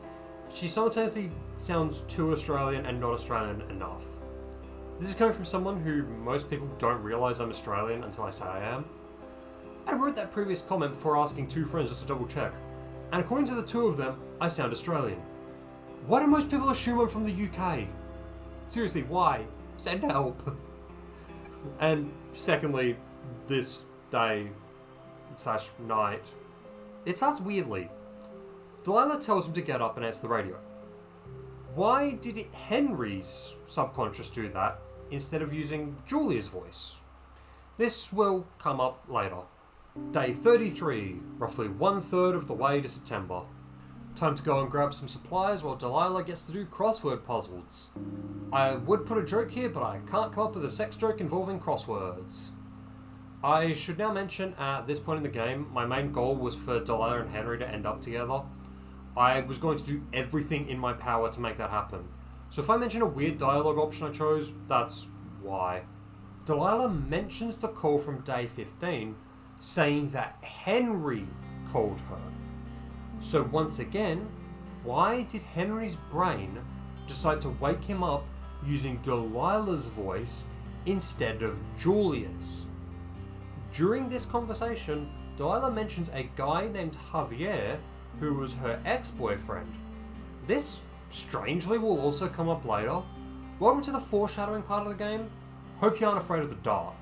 She simultaneously sounds too Australian and not Australian enough. This is coming from someone who most people don't realise I'm Australian until I say I am. I wrote that previous comment before asking two friends just to double check, and according to the two of them, I sound Australian. Why do most people assume I'm from the UK? Seriously, why? Send help. And secondly, this day / night, it starts weirdly. Delilah tells him to get up and answer the radio. Why did Henry's subconscious do that instead of using Julia's voice? This will come up later. Day 33, roughly 1/3 of the way to September. Time to go and grab some supplies while Delilah gets to do crossword puzzles. I would put a joke here, but I can't come up with a sex joke involving crosswords. I should now mention, at this point in the game, my main goal was for Delilah and Henry to end up together. I was going to do everything in my power to make that happen. So if I mention a weird dialogue option I chose, that's why. Delilah mentions the call from day 15, saying that Henry called her. So once again, why did Henry's brain decide to wake him up using Delilah's voice instead of Julia's? During this conversation, Delilah mentions a guy named Javier who was her ex-boyfriend. This, strangely, will also come up later. Welcome to the foreshadowing part of the game. Hope you aren't afraid of the dark.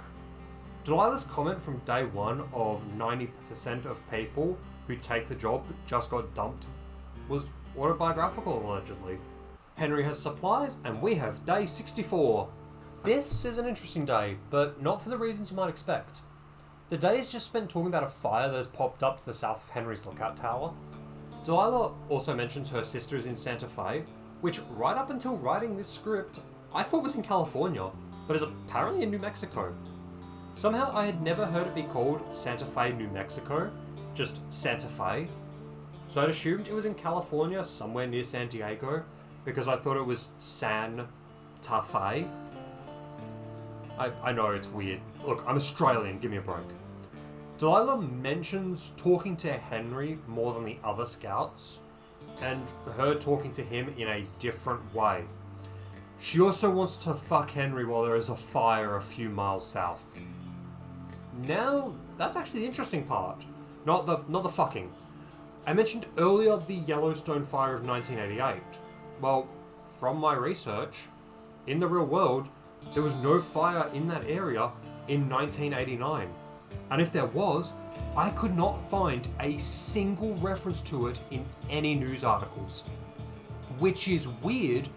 Delilah's comment from day one of 90% of people who take the job just got dumped was autobiographical, allegedly. Henry has supplies, and we have day 64. This is an interesting day, but not for the reasons you might expect. The day is just spent talking about a fire that has popped up to the south of Henry's lookout tower. Delilah also mentions her sister is in Santa Fe, which right up until writing this script, I thought was in California, but is apparently in New Mexico. Somehow I had never heard it be called Santa Fe, New Mexico, just Santa Fe. So I'd assumed it was in California, somewhere near San Diego, because I thought it was San Fe. I know it's weird. Look, I'm Australian, give me a break. Delilah mentions talking to Henry more than the other scouts, and her talking to him in a different way. She also wants to fuck Henry while there is a fire a few miles south. Now, that's actually the interesting part. Not the fucking. I mentioned earlier the Yellowstone fire of 1988. Well, from my research, in the real world, there was no fire in that area in 1989. And if there was, I could not find a single reference to it in any news articles. Which is weird,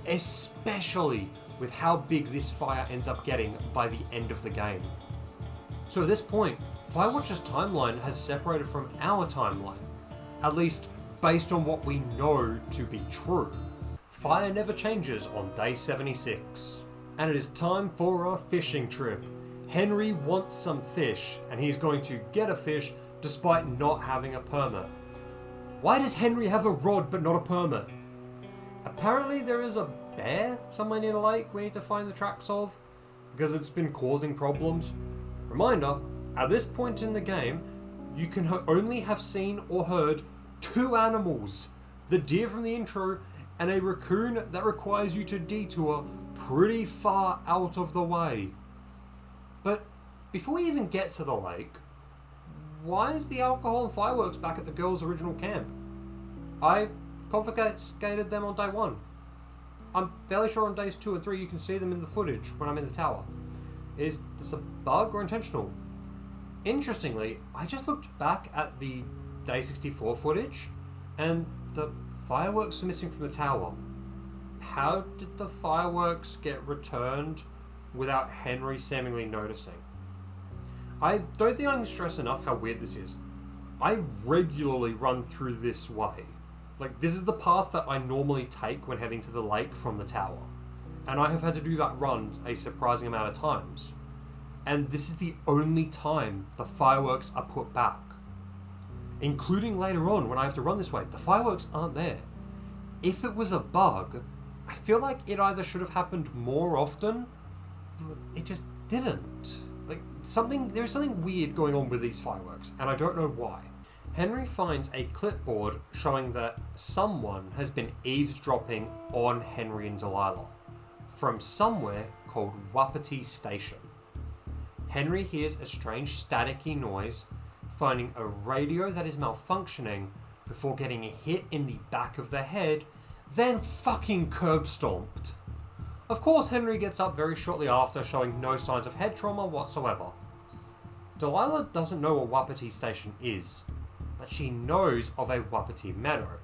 especially with how big this fire ends up getting by the end of the game. So at this point, Firewatch's timeline has separated from our timeline, at least based on what we know to be true. Fire never changes on day 76. And it is time for a fishing trip. Henry wants some fish, and he's going to get a fish despite not having a permit. Why does Henry have a rod but not a permit? Apparently there is a bear somewhere near the lake we need to find the tracks of, because it's been causing problems. Reminder, at this point in the game, you can only have seen or heard two animals. The deer from the intro, and a raccoon that requires you to detour pretty far out of the way. But before we even get to the lake, why is the alcohol and fireworks back at the girls' original camp? I confiscated them on day 1. I'm fairly sure on days 2 and 3 you can see them in the footage when I'm in the tower. Is this a bug or intentional? Interestingly, I just looked back at the day 64 footage, and the fireworks are missing from the tower. How did the fireworks get returned without Henry seemingly noticing? I don't think I can stress enough how weird this is. I regularly run through this way. Like, this is the path that I normally take when heading to the lake from the tower. And I have had to do that run a surprising amount of times. And this is the only time the fireworks are put back. Including later on when I have to run this way, the fireworks aren't there. If it was a bug, I feel like it either should have happened more often, but it just didn't. Like, there's something weird going on with these fireworks, and I don't know why. Henry finds a clipboard showing that someone has been eavesdropping on Henry and Delilah from somewhere called Wapiti Station. Henry hears a strange staticky noise, finding a radio that is malfunctioning before getting a hit in the back of the head, then fucking curb stomped. Of course, Henry gets up very shortly after, showing no signs of head trauma whatsoever. Delilah doesn't know what Wapiti Station is, but she knows of a Wapiti Meadow.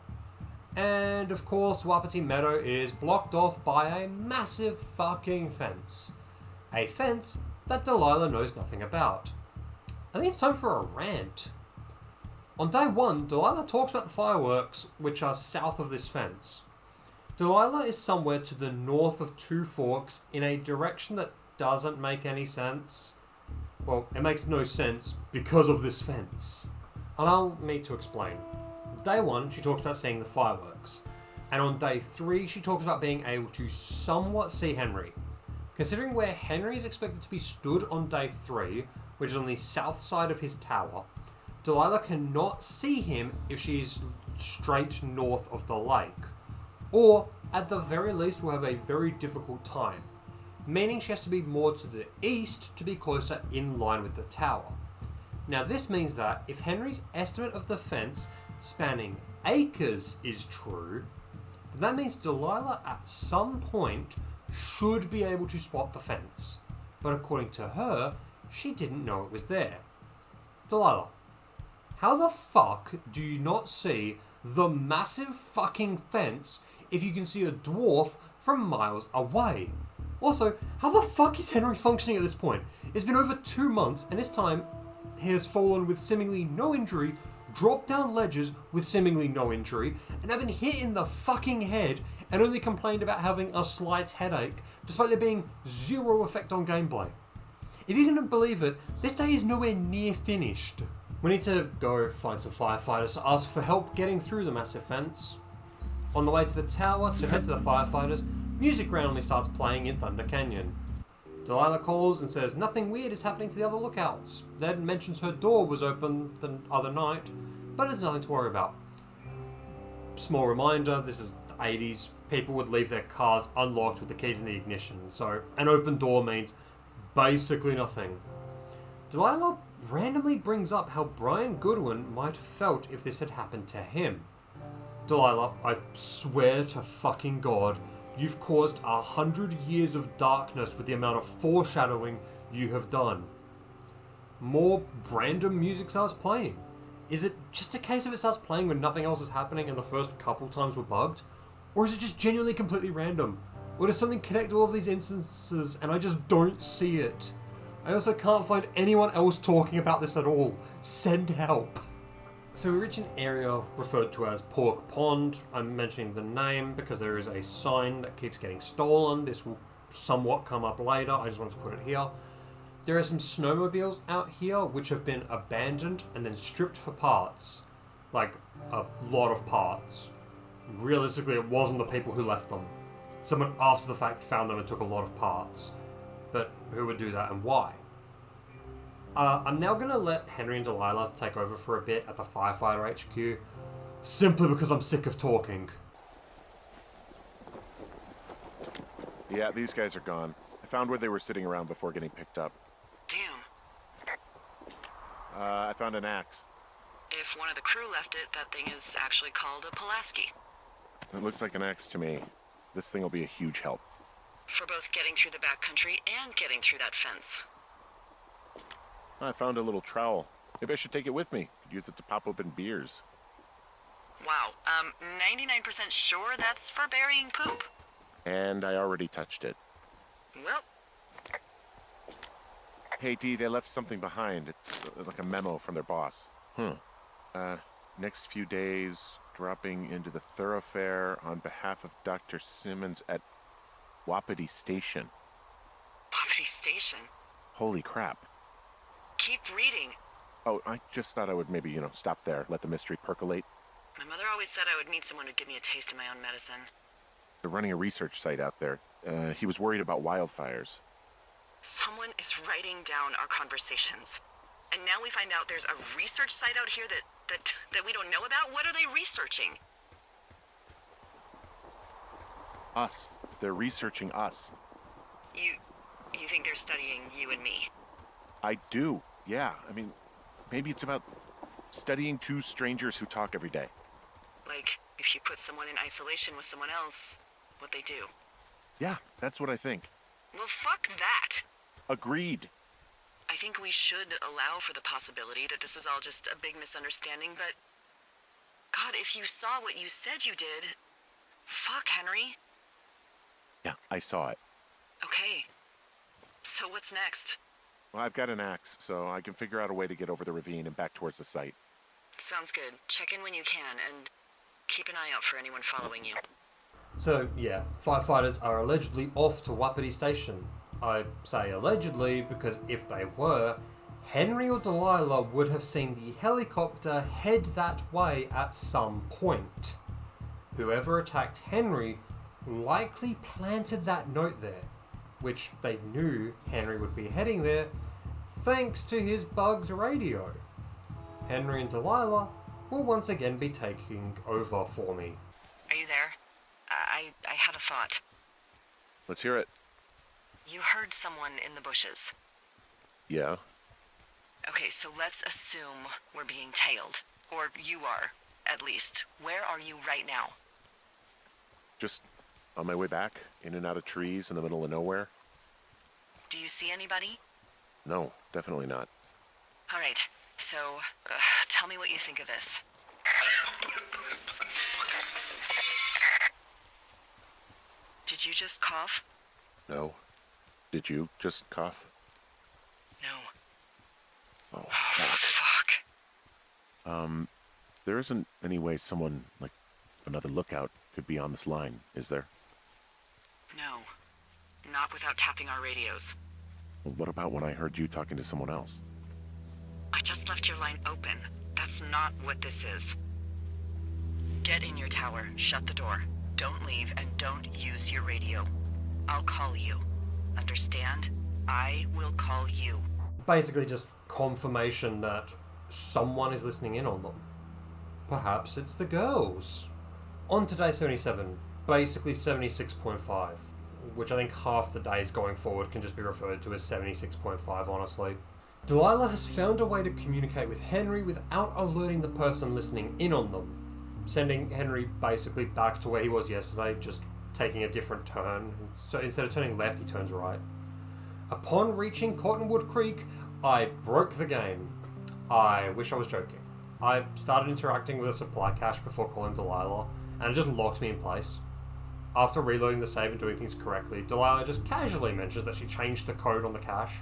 And of course, Wapiti Meadow is blocked off by a massive fucking fence. A fence that Delilah knows nothing about. I think it's time for a rant. On day 1, Delilah talks about the fireworks, which are south of this fence. Delilah is somewhere to the north of Two Forks in a direction that doesn't make any sense. Well, it makes no sense because of this fence. Allow me to explain. Day 1, she talks about seeing the fireworks. And on day 3, she talks about being able to somewhat see Henry. Considering where Henry is expected to be stood on day 3, which is on the south side of his tower, Delilah cannot see him if she is straight north of the lake. Or, at the very least, will have a very difficult time, meaning she has to be more to the east to be closer in line with the tower. Now this means that if Henry's estimate of the fence spanning acres is true, then that means Delilah at some point should be able to spot the fence. But according to her, she didn't know it was there. Delilah, how the fuck do you not see the massive fucking fence if you can see a dwarf from miles away? Also, how the fuck is Henry functioning at this point? It's been over 2 months, and this time he has fallen with seemingly no injury, dropped down ledges with seemingly no injury, and have been hit in the fucking head and only complained about having a slight headache, despite there being zero effect on gameplay. If you can believe it, this day is nowhere near finished. We need to go find some firefighters to ask for help getting through the massive fence. On the way to the tower to head to the firefighters, music randomly starts playing in Thunder Canyon. Delilah calls and says nothing weird is happening to the other lookouts, then mentions her door was open the other night, but it's nothing to worry about. Small reminder, this is the 80s, people would leave their cars unlocked with the keys in the ignition, so an open door means basically nothing. Delilah randomly brings up how Brian Goodwin might have felt if this had happened to him. Delilah, I swear to fucking God, you've caused 100 years of darkness with the amount of foreshadowing you have done. More random music starts playing. Is it just a case of it starts playing when nothing else is happening and the first couple times were bugged? Or is it just genuinely completely random? Or does something connect all of these instances and I just don't see it? I also can't find anyone else talking about this at all. Send help. So we reach an area referred to as Pork Pond. I'm mentioning the name because there is a sign that keeps getting stolen. This will somewhat come up later. I just wanted to put it here. There are some snowmobiles out here which have been abandoned and then stripped for parts. Like, a lot of parts. Realistically, it wasn't the people who left them. Someone after the fact found them and took a lot of parts. But who would do that and why? I'm now going to let Henry and Delilah take over for a bit at the firefighter HQ, simply because I'm sick of talking. Yeah, these guys are gone. I found where they were sitting around before getting picked up. Damn. I found an axe. If one of the crew left it, that thing is actually called a Pulaski. It looks like an axe to me. This thing will be a huge help. For both getting through the backcountry and getting through that fence. I found a little trowel. Maybe I should take it with me. Could use it to pop open beers. Wow, 99% sure that's for burying poop? And I already touched it. Well, Hey, Dee, they left something behind. It's like a memo from their boss. Next few days, dropping into the thoroughfare on behalf of Dr. Simmons at Wapiti Station. Wapiti Station? Holy crap. Keep reading. Oh, I just thought I would maybe, stop there, let the mystery percolate. My mother always said I would need someone who'd give me a taste of my own medicine. They're running a research site out there. He was worried about wildfires. Someone is writing down our conversations. And now we find out there's a research site out here that we don't know about? What are they researching? Us. They're researching us. You think they're studying you and me? I do, yeah. I mean, maybe it's about studying two strangers who talk every day. Like, if you put someone in isolation with someone else, what they do. Yeah, that's what I think. Well, fuck that. Agreed. I think we should allow for the possibility that this is all just a big misunderstanding, but... God, if you saw what you said you did... Fuck, Henry. Yeah, I saw it. Okay. So what's next? Well, I've got an axe, so I can figure out a way to get over the ravine and back towards the site. Sounds good. Check in when you can, and keep an eye out for anyone following you. So, yeah, firefighters are allegedly off to Wapiti Station. I say allegedly because if they were, Henry or Delilah would have seen the helicopter head that way at some point. Whoever attacked Henry likely planted that note there, which they knew Henry would be heading there thanks to his bugged radio. Henry and Delilah will once again be taking over for me. Are you there? I had a thought. Let's hear it. You heard someone in the bushes. Yeah. Okay, so let's assume we're being tailed. Or you are, at least. Where are you right now? Just on my way back, in and out of trees in the middle of nowhere. Do you see anybody? No, definitely not. All right, so tell me what you think of this. Did you just cough? No. Did you just cough? No. Oh, fuck. Fuck. There isn't any way someone, like another lookout, could be on this line, is there? No. Not without tapping our radios. Well, what about when I heard you talking to someone else? I just left your line open. That's not what this is. Get in your tower, shut the door. Don't leave, and don't use your radio. I'll call you. Understand? I will call you. Basically just confirmation that someone is listening in on them. Perhaps it's the girls. On today 77, basically 76.5, which I think half the days going forward can just be referred to as 76.5, honestly. Delilah has found a way to communicate with Henry without alerting the person listening in on them, sending Henry basically back to where he was yesterday, just taking a different turn. So instead of turning left, he turns right. Upon reaching Cottonwood Creek, I broke the game. I wish I was joking. I started interacting with a supply cache before calling Delilah, and it just locked me in place. After reloading the save and doing things correctly, Delilah just casually mentions that she changed the code on the cache,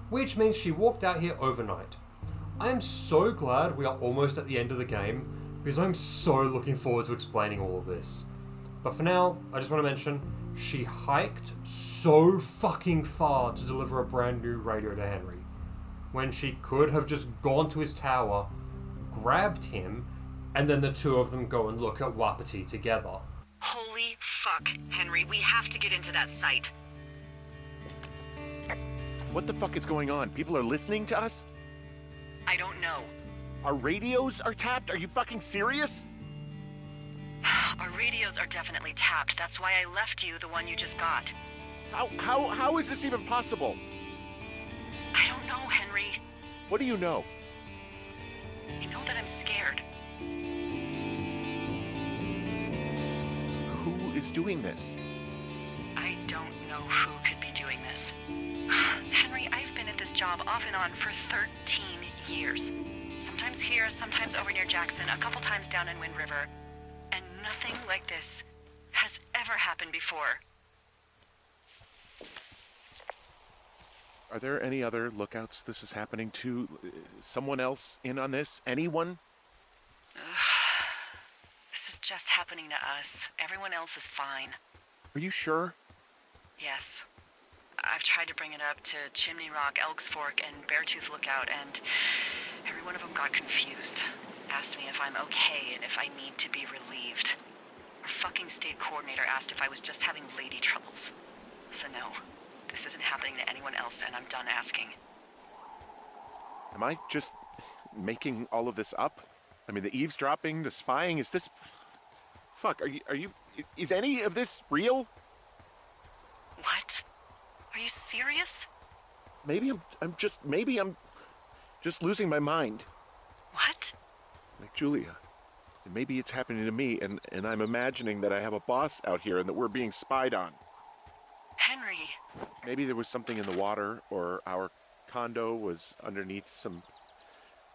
which means she walked out here overnight. I am so glad we are almost at the end of the game, because I'm so looking forward to explaining all of this. But for now, I just want to mention, she hiked so fucking far to deliver a brand new radio to Henry, when she could have just gone to his tower, grabbed him, and then the two of them go and look at Wapiti together. Holy fuck, Henry, we have to get into that site. What the fuck is going on? People are listening to us? I don't know. Our radios are tapped? Are you fucking serious? Our radios are definitely tapped. That's why I left you the one you just got. How is this even possible? I don't know, Henry. What do you know? I know that I'm scared. Who is doing this? I don't know who could be doing this. Henry, I've been at this job off and on for 13 years. Sometimes here, sometimes over near Jackson, a couple times down in Wind River. And nothing like this has ever happened before. Are there any other lookouts this is happening to? Someone else in on this? Anyone? This is just happening to us. Everyone else is fine. Are you sure? Yes. I've tried to bring it up to Chimney Rock, Elks Fork, and Beartooth Lookout, and every one of them got confused. Asked me if I'm okay and if I need to be relieved. Our fucking state coordinator asked if I was just having lady troubles. So no, this isn't happening to anyone else, and I'm done asking. Am I just making all of this up? I mean, the eavesdropping, the spying, is this... Fuck, are you... Is any of this real? What? Are you serious? Maybe I'm just losing my mind. What? Like Julia. And maybe it's happening to me, and I'm imagining that I have a boss out here and that we're being spied on. Henry. Maybe there was something in the water, or our condo was underneath some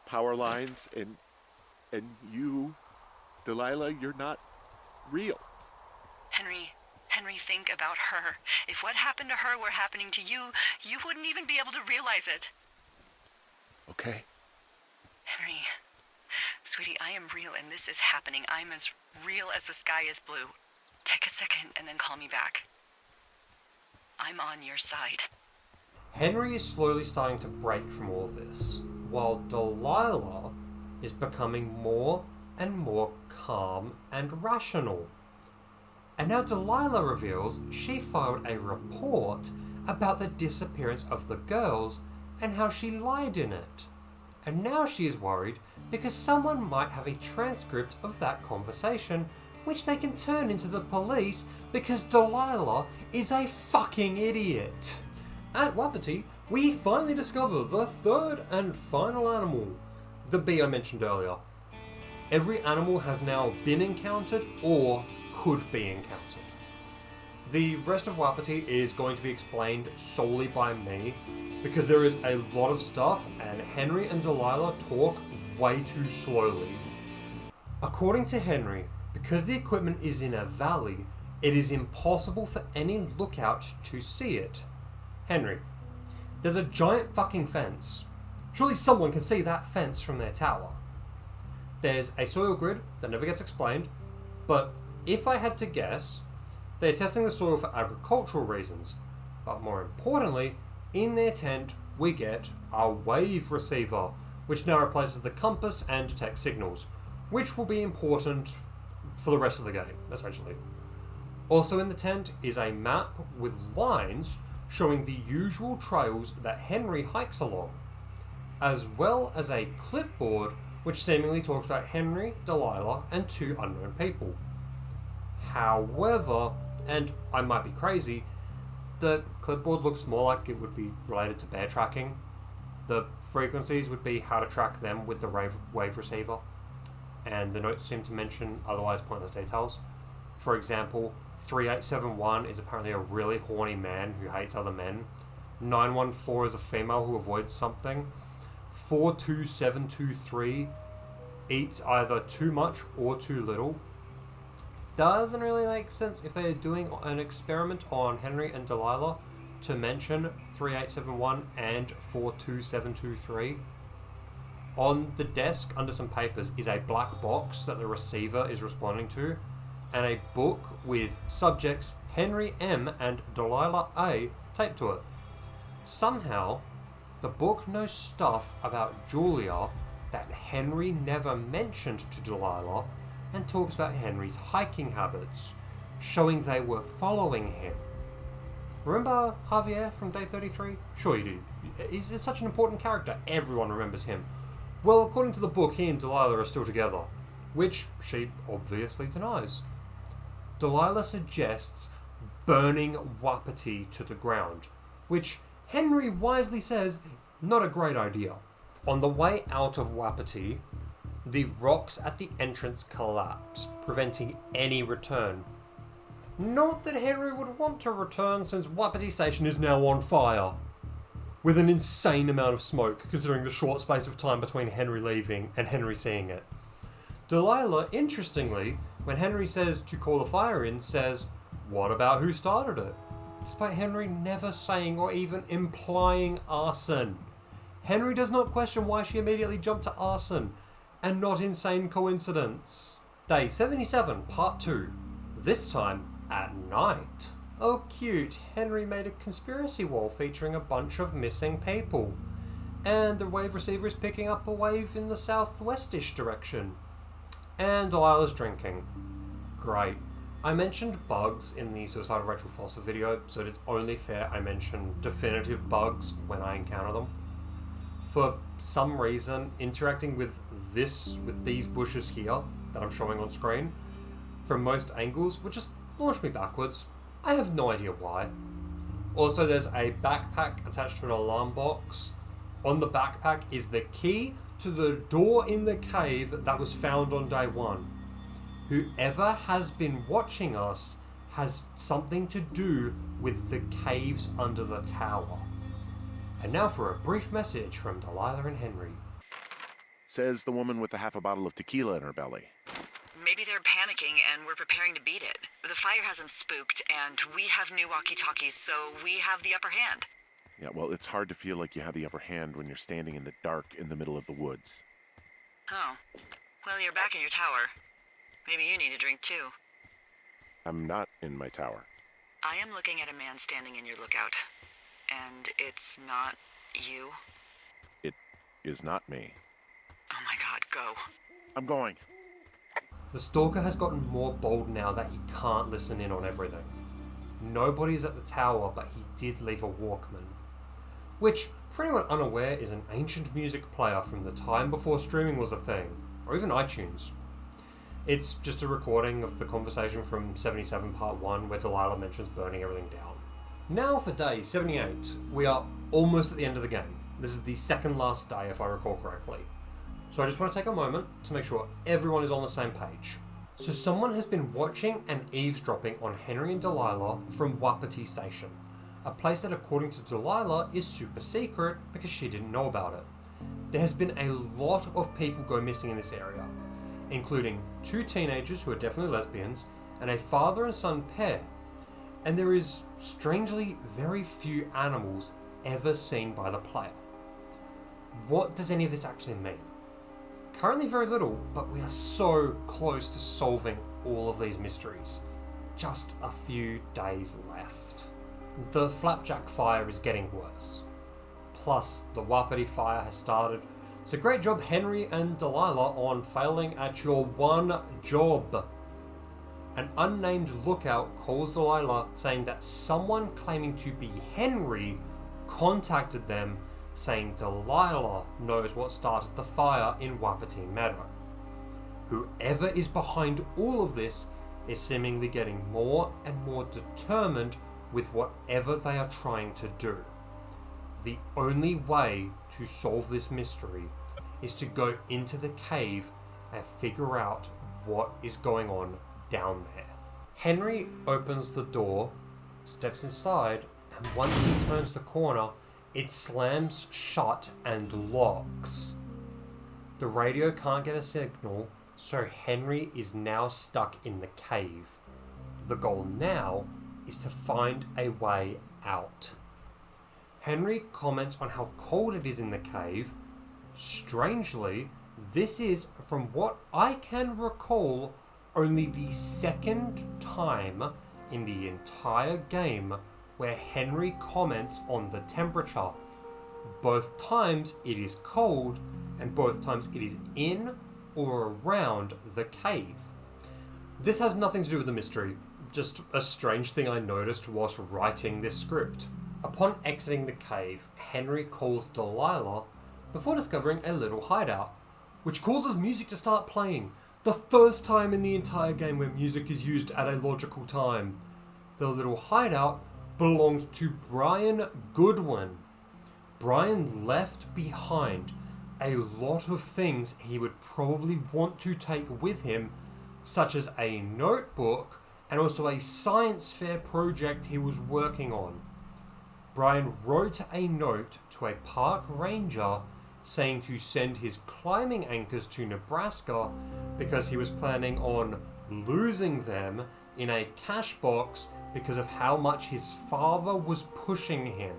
power lines, and you, Delilah, you're not real. Henry, think about her. If what happened to her were happening to you, you wouldn't even be able to realize it. Okay. Henry, Sweetie, I am real and this is happening. I'm as real as the sky is blue. Take a second and then call me back. I'm on your side. Henry is slowly starting to break from all of this, while Delilah is becoming more and more calm and rational. And now Delilah reveals she filed a report about the disappearance of the girls and how she lied in it. And now she is worried because someone might have a transcript of that conversation which they can turn into the police because Delilah is a fucking idiot. At Wapiti, we finally discover the third and final animal, the bee I mentioned earlier. Every animal has now been encountered or could be encountered. The rest of Wapiti is going to be explained solely by me because there is a lot of stuff and Henry and Delilah talk way too slowly. According to Henry, because the equipment is in a valley, it is impossible for any lookout to see it. Henry, there's a giant fucking fence. Surely someone can see that fence from their tower. There's a soil grid that never gets explained, but if I had to guess, they're testing the soil for agricultural reasons. But more importantly, in their tent, we get a wave receiver, which now replaces the compass and detects signals, which will be important for the rest of the game, essentially. Also in the tent is a map with lines showing the usual trails that Henry hikes along, as well as a clipboard which seemingly talks about Henry, Delilah, and two unknown people. However, and I might be crazy, the clipboard looks more like it would be related to bear tracking. The frequencies would be how to track them with the wave receiver, and the notes seem to mention otherwise pointless details. For example, 3871 is apparently a really horny man who hates other men. 914 is a female who avoids something. 42723 eats either too much or too little. Doesn't really make sense if they're doing an experiment on Henry and Delilah to mention 3871 and 42723. On the desk under some papers is a black box that the receiver is responding to, and a book with subjects Henry M and Delilah A taped to it. Somehow, the book knows stuff about Julia that Henry never mentioned to Delilah, and talks about Henry's hiking habits, showing they were following him. Remember Javier from Day 33? Sure you do. He's such an important character, everyone remembers him. Well, according to the book, he and Delilah are still together, which she obviously denies. Delilah suggests burning Wapiti to the ground, which Henry wisely says, not a great idea. On the way out of Wapiti, the rocks at the entrance collapse, preventing any return. Not that Henry would want to return since Wapiti Station is now on fire, with an insane amount of smoke considering the short space of time between Henry leaving and Henry seeing it. Delilah, interestingly, when Henry says to call the fire in, says, "What about who started it?" Despite Henry never saying or even implying arson. Henry does not question why she immediately jumped to arson, and not insane coincidence. Day 77, Part 2. This time, at night. Oh cute, Henry made a conspiracy wall featuring a bunch of missing people. And the wave receiver is picking up a wave in the southwestish direction. And Delilah's drinking. Great. I mentioned bugs in the Suicidal Rachel Foster video, so it is only fair I mention definitive bugs when I encounter them. For some reason, interacting with these bushes here that I'm showing on screen from most angles would just launch me backwards. I have no idea why. Also, there's a backpack attached to an alarm box. On the backpack is the key to the door in the cave that was found on day 1. Whoever has been watching us has something to do with the caves under the tower. And now for a brief message from Delilah and Henry. Says the woman with a half a bottle of tequila in her belly. Maybe they're panicking and we're preparing to beat it. The fire has them spooked and we have new walkie-talkies, so we have the upper hand. Yeah, well, it's hard to feel like you have the upper hand when you're standing in the dark in the middle of the woods. Oh. Well, you're back in your tower. Maybe you need a drink too. I'm not in my tower. I am looking at a man standing in your lookout. And it's not you? It is not me. Oh my god, go. I'm going. The stalker has gotten more bold now that he can't listen in on everything. Nobody's at the tower, but he did leave a Walkman. Which, for anyone unaware, is an ancient music player from the time before streaming was a thing, or even iTunes. It's just a recording of the conversation from 77 Part 1 where Delilah mentions burning everything down. Now for day 78, we are almost at the end of the game. This is the second last day if I recall correctly. So I just want to take a moment to make sure everyone is on the same page. So someone has been watching and eavesdropping on Henry and Delilah from Wapiti Station, a place that according to Delilah is super secret because she didn't know about it. There has been a lot of people go missing in this area, including 2 teenagers who are definitely lesbians and a father and son pair. And there is, strangely, very few animals ever seen by the player. What does any of this actually mean? Currently very little, but we are so close to solving all of these mysteries. Just a few days left. The Flapjack fire is getting worse. Plus, the Wapiti fire has started. So great job, Henry and Delilah, on failing at your one job. An unnamed lookout calls Delilah saying that someone claiming to be Henry contacted them saying Delilah knows what started the fire in Wapiti Meadow. Whoever is behind all of this is seemingly getting more and more determined with whatever they are trying to do. The only way to solve this mystery is to go into the cave and figure out what is going on down there. Henry opens the door, steps inside, and once he turns the corner, it slams shut and locks. The radio can't get a signal, so Henry is now stuck in the cave. The goal now is to find a way out. Henry comments on how cold it is in the cave. Strangely, this is, from what I can recall, only the second time in the entire game where Henry comments on the temperature. Both times it is cold, and both times it is in or around the cave. This has nothing to do with the mystery, just a strange thing I noticed whilst writing this script. Upon exiting the cave, Henry calls Delilah before discovering a little hideout, which causes music to start playing. The first time in the entire game where music is used at a logical time. The little hideout belonged to Brian Goodwin. Brian left behind a lot of things he would probably want to take with him, such as a notebook and also a science fair project he was working on. Brian wrote a note to a park ranger saying to send his climbing anchors to Nebraska because he was planning on losing them in a cash box because of how much his father was pushing him.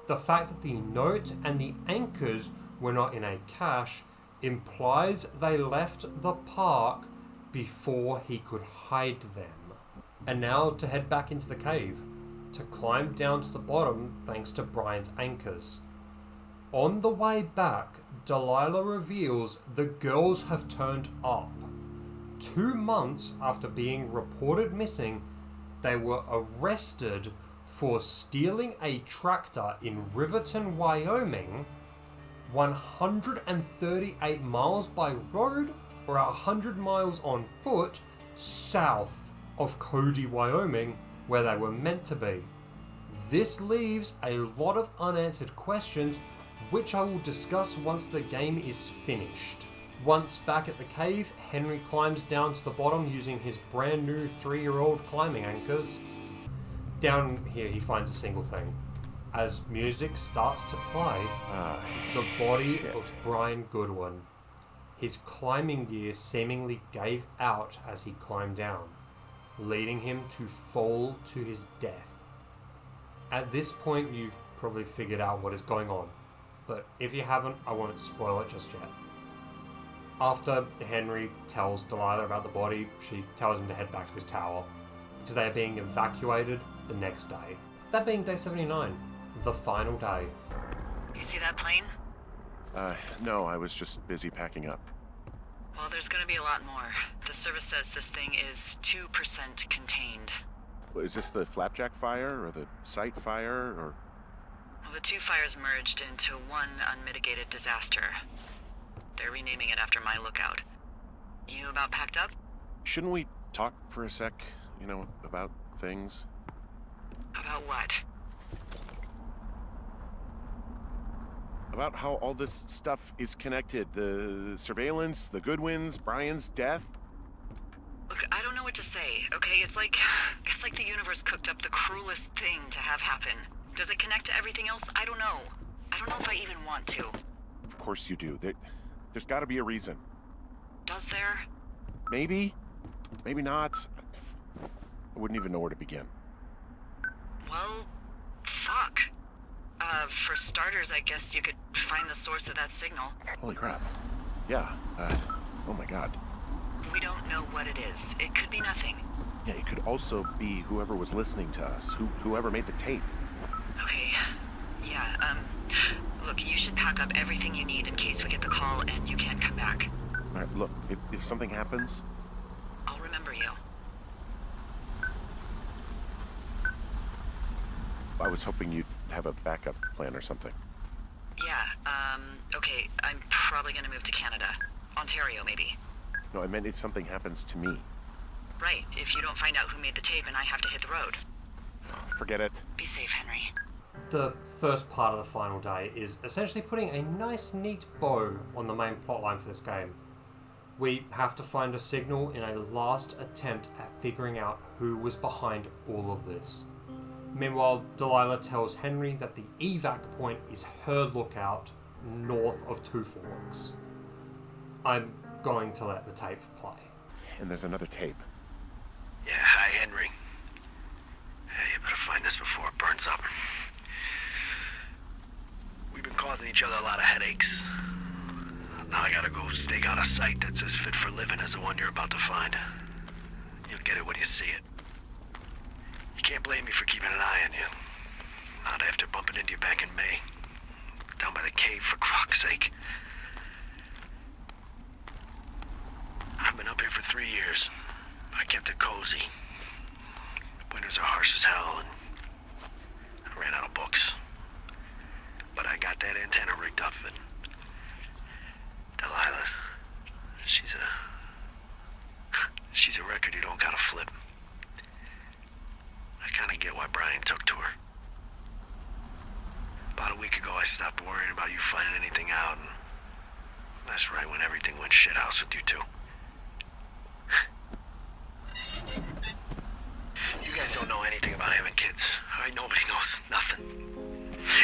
The fact that the note and the anchors were not in a cache implies they left the park before he could hide them. And now to head back into the cave, to climb down to the bottom thanks to Brian's anchors. On the way back, Delilah reveals the girls have turned up. 2 months after being reported missing, they were arrested for stealing a tractor in Riverton, Wyoming, 138 miles by road or 100 miles on foot south of Cody, Wyoming, where they were meant to be. This leaves a lot of unanswered questions, which I will discuss once the game is finished. Once back at the cave, Henry climbs down to the bottom using his brand new 3-year-old climbing anchors. Down here he finds a single thing. As music starts to play, the body of Brian Goodwin. His climbing gear seemingly gave out as he climbed down, leading him to fall to his death. At this point you've probably figured out what is going on, but if you haven't, I won't spoil it just yet. After Henry tells Delilah about the body, she tells him to head back to his tower, because they are being evacuated the next day. That being day 79, the final day. You see that plane? No, I was just busy packing up. Well, there's gonna be a lot more. The service says this thing is 2% contained. Is this the Flapjack fire, or the site fire, or...? Well, the two fires merged into one unmitigated disaster. They're renaming it after my lookout. You about packed up? Shouldn't we talk for a sec, about things? About what? About how all this stuff is connected. The surveillance, the Goodwins, Brian's death. Look, I don't know what to say, okay? It's like the universe cooked up the cruelest thing to have happen. Does it connect to everything else? I don't know. I don't know if I even want to. Of course you do. There's gotta be a reason. Does there? Maybe. Maybe not. I wouldn't even know where to begin. Well, fuck. For starters, I guess you could find the source of that signal. Holy crap. Yeah, oh my god. We don't know what it is. It could be nothing. Yeah, it could also be whoever was listening to us, whoever made the tape. Okay. Yeah, look, you should pack up everything you need in case we get the call and you can't come back. All right, look, if something happens... I'll remember you. I was hoping you'd have a backup plan or something. Yeah, okay, I'm probably gonna move to Canada. Ontario, maybe. No, I meant if something happens to me. Right, if you don't find out who made the tape and I have to hit the road. Forget it. Be safe, Henry. The first part of the final day is essentially putting a nice, neat bow on the main plotline for this game. We have to find a signal in a last attempt at figuring out who was behind all of this. Meanwhile, Delilah tells Henry that the evac point is her lookout north of Two Forks. I'm going to let the tape play. And there's another tape. Yeah, hi, Henry. Hey, you better find this before it burns up. We've been causing each other a lot of headaches. Now I gotta go stake out a site that's as fit for living as the one you're about to find. You'll get it when you see it. You can't blame me for keeping an eye on you. Not after bumping into you back in May. Down by the cave, for croc's sake. I've been up here for 3 years. I kept it cozy. Winters are harsh as hell, and I ran out of books. But I got that antenna rigged up, and Delilah, she's a record you don't gotta flip. I kinda get why Brian took to her. About a week ago, I stopped worrying about you finding anything out, and that's right when everything went shithouse with you two. You guys don't know anything about having kids. All right, nobody knows nothing.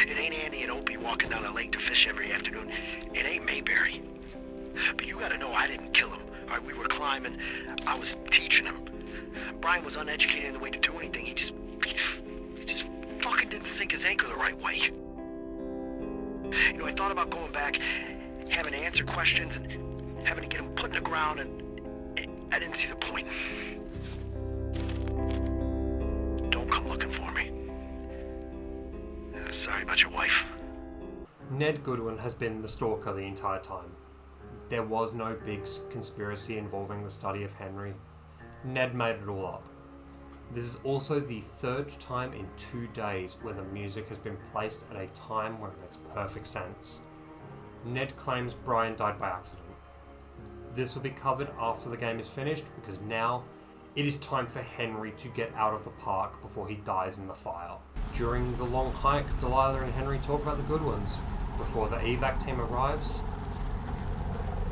It ain't Andy and Opie walking down the lake to fish every afternoon. It ain't Mayberry. But you gotta know I didn't kill him. All right, we were climbing. I was teaching him. Brian was uneducated in the way to do anything. He just fucking didn't sink his anchor the right way. I thought about going back, having to answer questions, and having to get him put in the ground, and I didn't see the point. Don't come looking for me. Sorry about your wife. Ned Goodwin has been the stalker the entire time. There was no big conspiracy involving the study of Henry. Ned made it all up. This is also the third time in 2 days where the music has been placed at a time where it makes perfect sense. Ned claims Brian died by accident. This will be covered after the game is finished, because now it is time for Henry to get out of the park before he dies in the fire. During the long hike, Delilah and Henry talk about the Goodwins before the evac team arrives,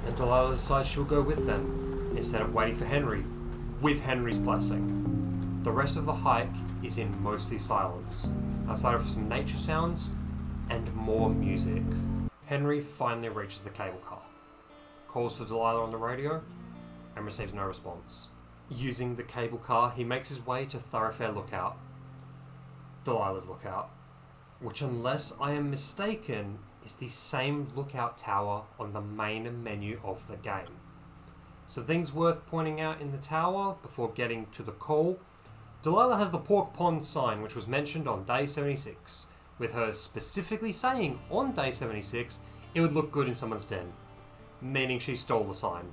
and Delilah decides she'll go with them instead of waiting for Henry, with Henry's blessing. The rest of the hike is in mostly silence, outside of some nature sounds and more music. Henry finally reaches the cable car, calls for Delilah on the radio, and receives no response. Using the cable car, he makes his way to Thoroughfare Lookout, Delilah's lookout, which, unless I am mistaken, is the same lookout tower on the main menu of the game. So things worth pointing out in the tower before getting to the call. Delilah has the pork pond sign, which was mentioned on day 76, with her specifically saying on day 76 it would look good in someone's den, meaning she stole the sign.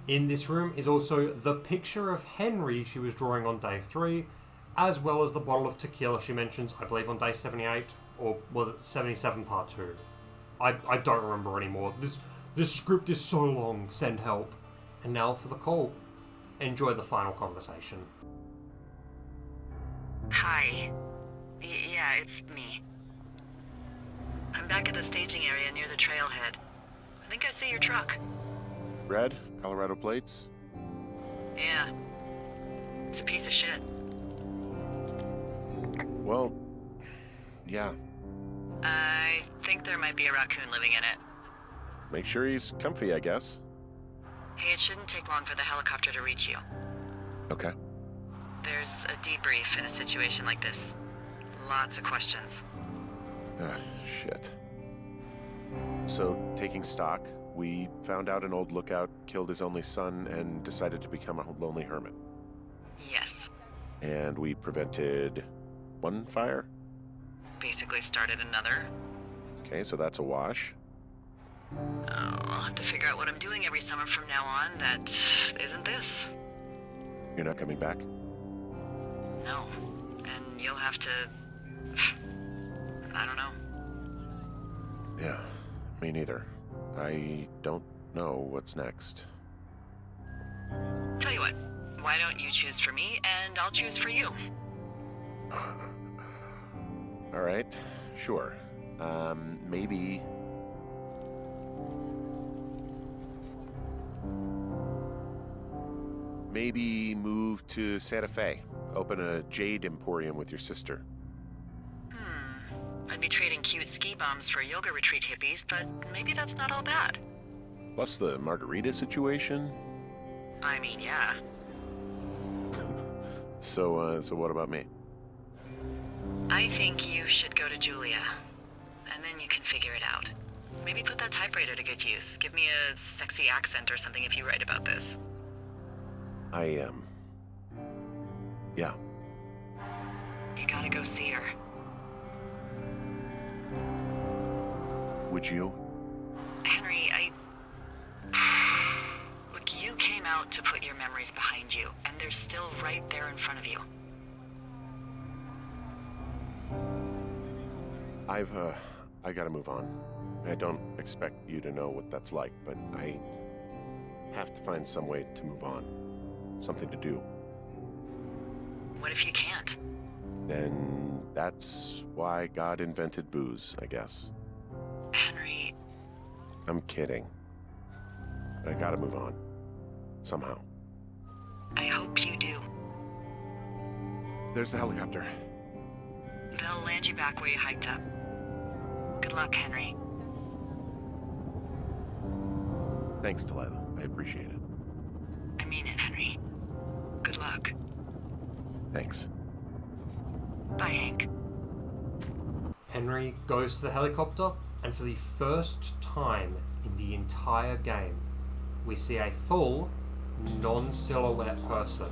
In this room is also the picture of Henry she was drawing on day 3, as well as the bottle of tequila she mentions, I believe, on day 78, or was it 77 part 2? I don't remember anymore. This script is so long, send help. And now for the call. Enjoy the final conversation. Hi. Yeah, it's me. I'm back at the staging area near the trailhead. I think I see your truck. Red, Colorado plates. Yeah. It's a piece of shit. Well, yeah. I think there might be a raccoon living in it. Make sure he's comfy, I guess. Hey, it shouldn't take long for the helicopter to reach you. Okay. There's a debrief in a situation like this. Lots of questions. Shit. So, taking stock, we found out an old lookout killed his only son and decided to become a lonely hermit. Yes. And we prevented one fire? Basically started another. Okay, so that's a wash. Oh, I'll have to figure out what I'm doing every summer from now on that isn't this. You're not coming back? No. And you'll have to... I don't know. Yeah, me neither. I don't know what's next. Tell you what, why don't you choose for me and I'll choose for you? All right, sure. Maybe... Maybe move to Santa Fe. Open a jade emporium with your sister. I'd be trading cute ski bums for yoga retreat hippies, but maybe that's not all bad. Plus the margarita situation. I mean, yeah. So what about me? I think you should go to Julia, and then you can figure it out. Maybe put that typewriter to good use. Give me a sexy accent or something if you write about this. I am. Yeah. You gotta go see her. Would you? Henry, Look, you came out to put your memories behind you, and they're still right there in front of you. I gotta move on. I don't expect you to know what that's like, but I have to find some way to move on. Something to do. What if you can't? Then that's why God invented booze, I guess. Henry... I'm kidding. I gotta move on. Somehow. I hope you do. There's the helicopter. They'll land you back where you hiked up. Good luck, Henry. Thanks, Delilah. I appreciate it. I mean it, Henry. Good luck. Thanks. Bye, Hank. Henry goes to the helicopter, and for the first time in the entire game, we see a full, non-silhouette person.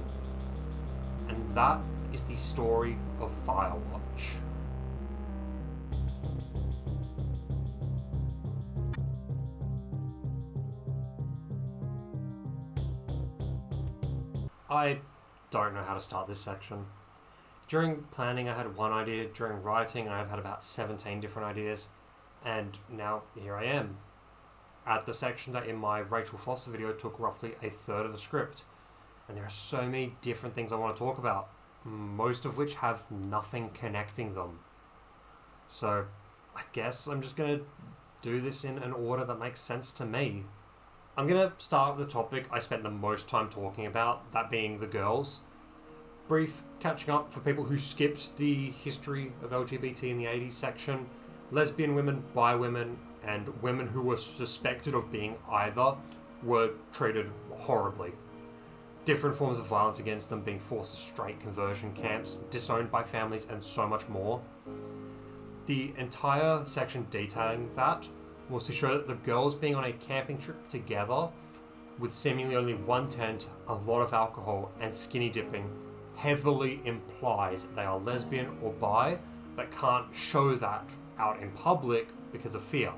And that is the story of Firewatch. I don't know how to start this section. During planning I had one idea, during writing I've had about 17 different ideas, and now here I am, at the section that in my Rachel Foster video took roughly a third of the script. And there are so many different things I want to talk about, most of which have nothing connecting them. So I guess I'm just going to do this in an order that makes sense to me. I'm going to start with the topic I spent the most time talking about, that being the girls. Brief catching up for people who skipped the history of LGBT in the 80s section. Lesbian women, bi women, and women who were suspected of being either were treated horribly. Different forms of violence against them, being forced to straight conversion camps, disowned by families, and so much more. the entire section detailing that was to show that the girls being on a camping trip together with seemingly only one tent, a lot of alcohol, and skinny dipping heavily implies they are lesbian or bi, but can't show that out in public because of fear.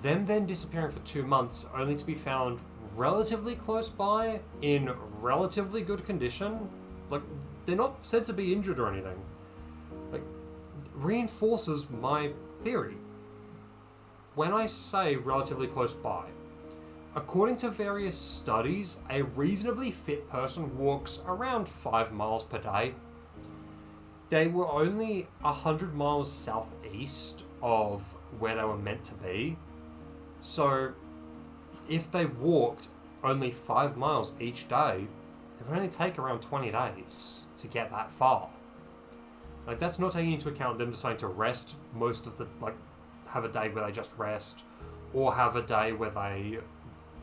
Them then disappearing for 2 months, only to be found relatively close by, in relatively good condition. Like, they're not said to be injured or anything. Like, reinforces my theory. When I say relatively close by, according to various studies, a reasonably fit person walks around 5 miles per day. They were only 100 miles southeast of where they were meant to be. So, if they walked only 5 miles each day, it would only take around 20 days to get that far. Like, that's not taking into account them deciding to rest most of the, like, have a day where they just rest, or have a day where they,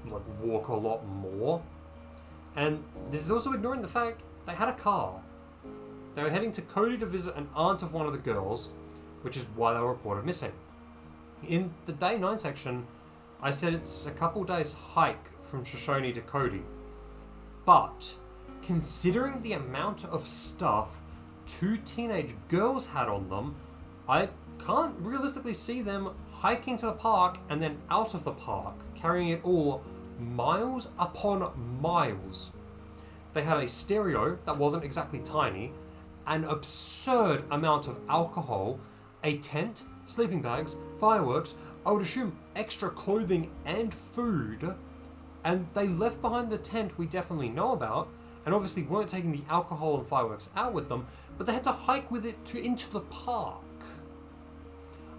like, walk a lot more. And this is also ignoring the fact they had a car. They were heading to Cody to visit an aunt of one of the girls, which is why they were reported missing. In the day 9 section, I said it's a couple days hike from Shoshone to Cody. But, considering the amount of stuff 2 teenage girls had on them, I can't realistically see them hiking to the park and then out of the park, carrying it all miles upon miles. They had a stereo that wasn't exactly tiny, an absurd amount of alcohol, a tent, sleeping bags, fireworks, I would assume extra clothing and food, and they left behind the tent we definitely know about, and obviously weren't taking the alcohol and fireworks out with them, but they had to hike with it into the park.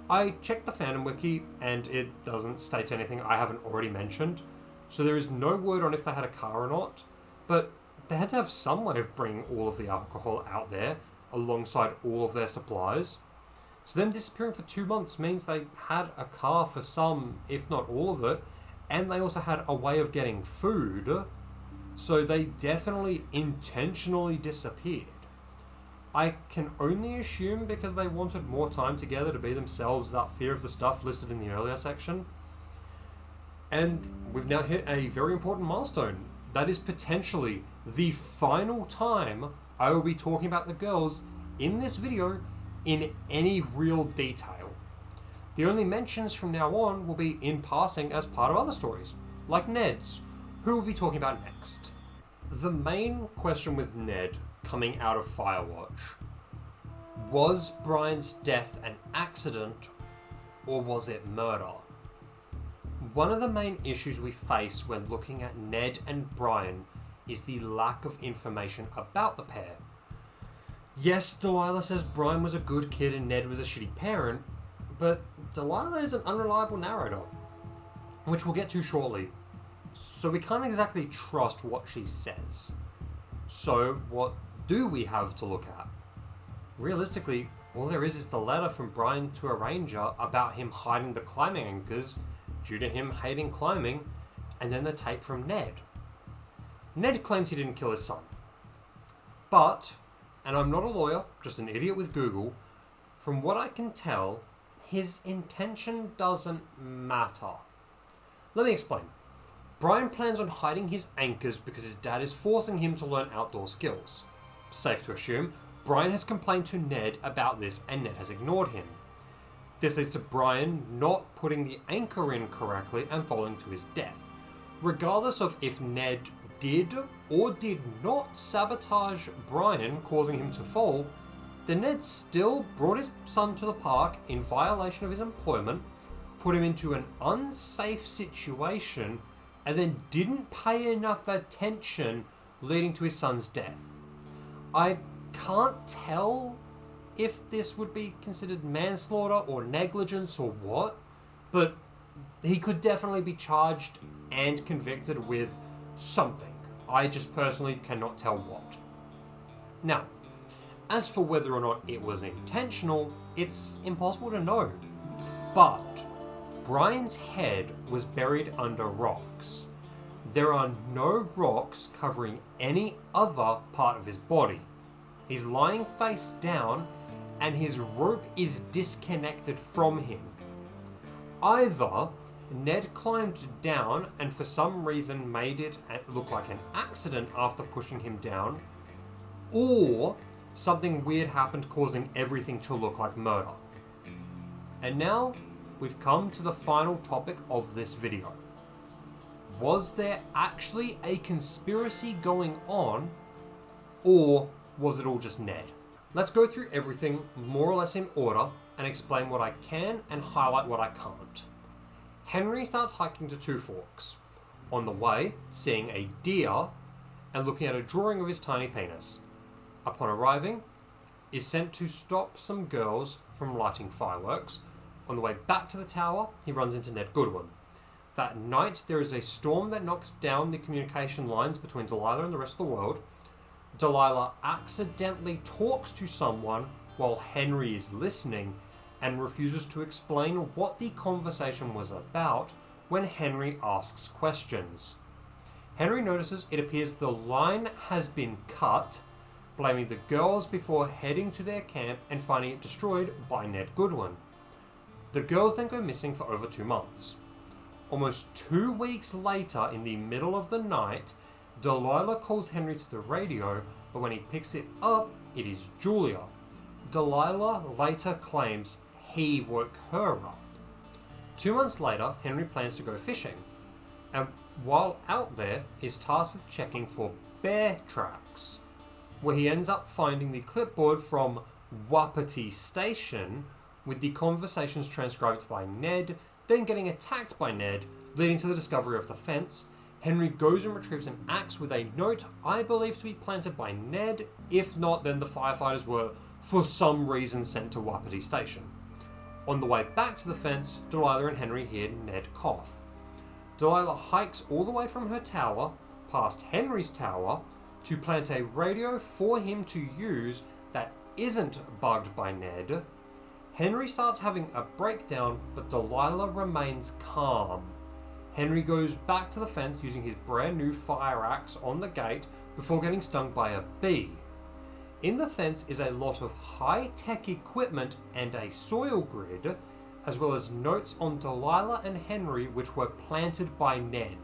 I checked the fandom wiki, and it doesn't state anything I haven't already mentioned, so there is no word on if they had a car or not, but they had to have some way of bringing all of the alcohol out there, alongside all of their supplies. So them disappearing for 2 months means they had a car for some, if not all of it, and they also had a way of getting food, so they definitely intentionally disappeared. I can only assume because they wanted more time together to be themselves without fear of the stuff listed in the earlier section. And we've now hit a very important milestone. That is potentially the final time I will be talking about the girls in this video in any real detail. The only mentions from now on will be in passing as part of other stories, like Ned's, who we'll be talking about next. The main question with Ned coming out of Firewatch: was Brian's death an accident, or was it murder? One of the main issues we face when looking at Ned and Brian is the lack of information about the pair. Yes, Delilah says Brian was a good kid and Ned was a shitty parent, but Delilah is an unreliable narrator, which we'll get to shortly, so we can't exactly trust what she says. So what do we have to look at? Realistically, all there is the letter from Brian to a ranger about him hiding the climbing anchors due to him hating climbing, and then the tape from Ned. Ned claims he didn't kill his son. But, and I'm not a lawyer, just an idiot with Google, from what I can tell, his intention doesn't matter. Let me explain. Brian plans on hiding his anchors because his dad is forcing him to learn outdoor skills. Safe to assume, Brian has complained to Ned about this and Ned has ignored him. This leads to Brian not putting the anchor in correctly and falling to his death. Regardless of if Ned did or did not sabotage Brian, causing him to fall, then Ned still brought his son to the park in violation of his employment, put him into an unsafe situation, and then didn't pay enough attention, leading to his son's death. I can't tell if this would be considered manslaughter or negligence or what, but he could definitely be charged and convicted with something. I just personally cannot tell what. Now, as for whether or not it was intentional, it's impossible to know. But Brian's head was buried under rocks. There are no rocks covering any other part of his body. He's lying face down, and his rope is disconnected from him. Either Ned climbed down and for some reason made it look like an accident after pushing him down, or something weird happened causing everything to look like murder. And now we've come to the final topic of this video. Was there actually a conspiracy going on, or was it all just Ned? Let's go through everything more or less in order and explain what I can and highlight what I can't. Henry starts hiking to Two Forks. On the way, seeing a deer and looking at a drawing of his tiny penis. Upon arriving, is sent to stop some girls from lighting fireworks. On the way back to the tower, he runs into Ned Goodwin. That night, there is a storm that knocks down the communication lines between Delilah and the rest of the world. Delilah accidentally talks to someone while Henry is listening and refuses to explain what the conversation was about when Henry asks questions. Henry notices it appears the line has been cut, blaming the girls before heading to their camp and finding it destroyed by Ned Goodwin. The girls then go missing for over 2 months. Almost 2 weeks later, in the middle of the night, Delilah calls Henry to the radio, but when he picks it up, it is Julia. Delilah later claims he woke her up. 2 months later, Henry plans to go fishing, and while out there, is tasked with checking for bear tracks, where he ends up finding the clipboard from Wapiti Station with the conversations transcribed by Ned, then getting attacked by Ned, leading to the discovery of the fence. Henry goes and retrieves an axe with a note I believe to be planted by Ned. If not, then the firefighters were, for some reason, sent to Wapiti Station. On the way back to the fence, Delilah and Henry hear Ned cough. Delilah hikes all the way from her tower, past Henry's tower, to plant a radio for him to use that isn't bugged by Ned. Henry starts having a breakdown, but Delilah remains calm. Henry goes back to the fence using his brand new fire axe on the gate before getting stung by a bee. In the fence is a lot of high-tech equipment and a soil grid, as well as notes on Delilah and Henry which were planted by Ned.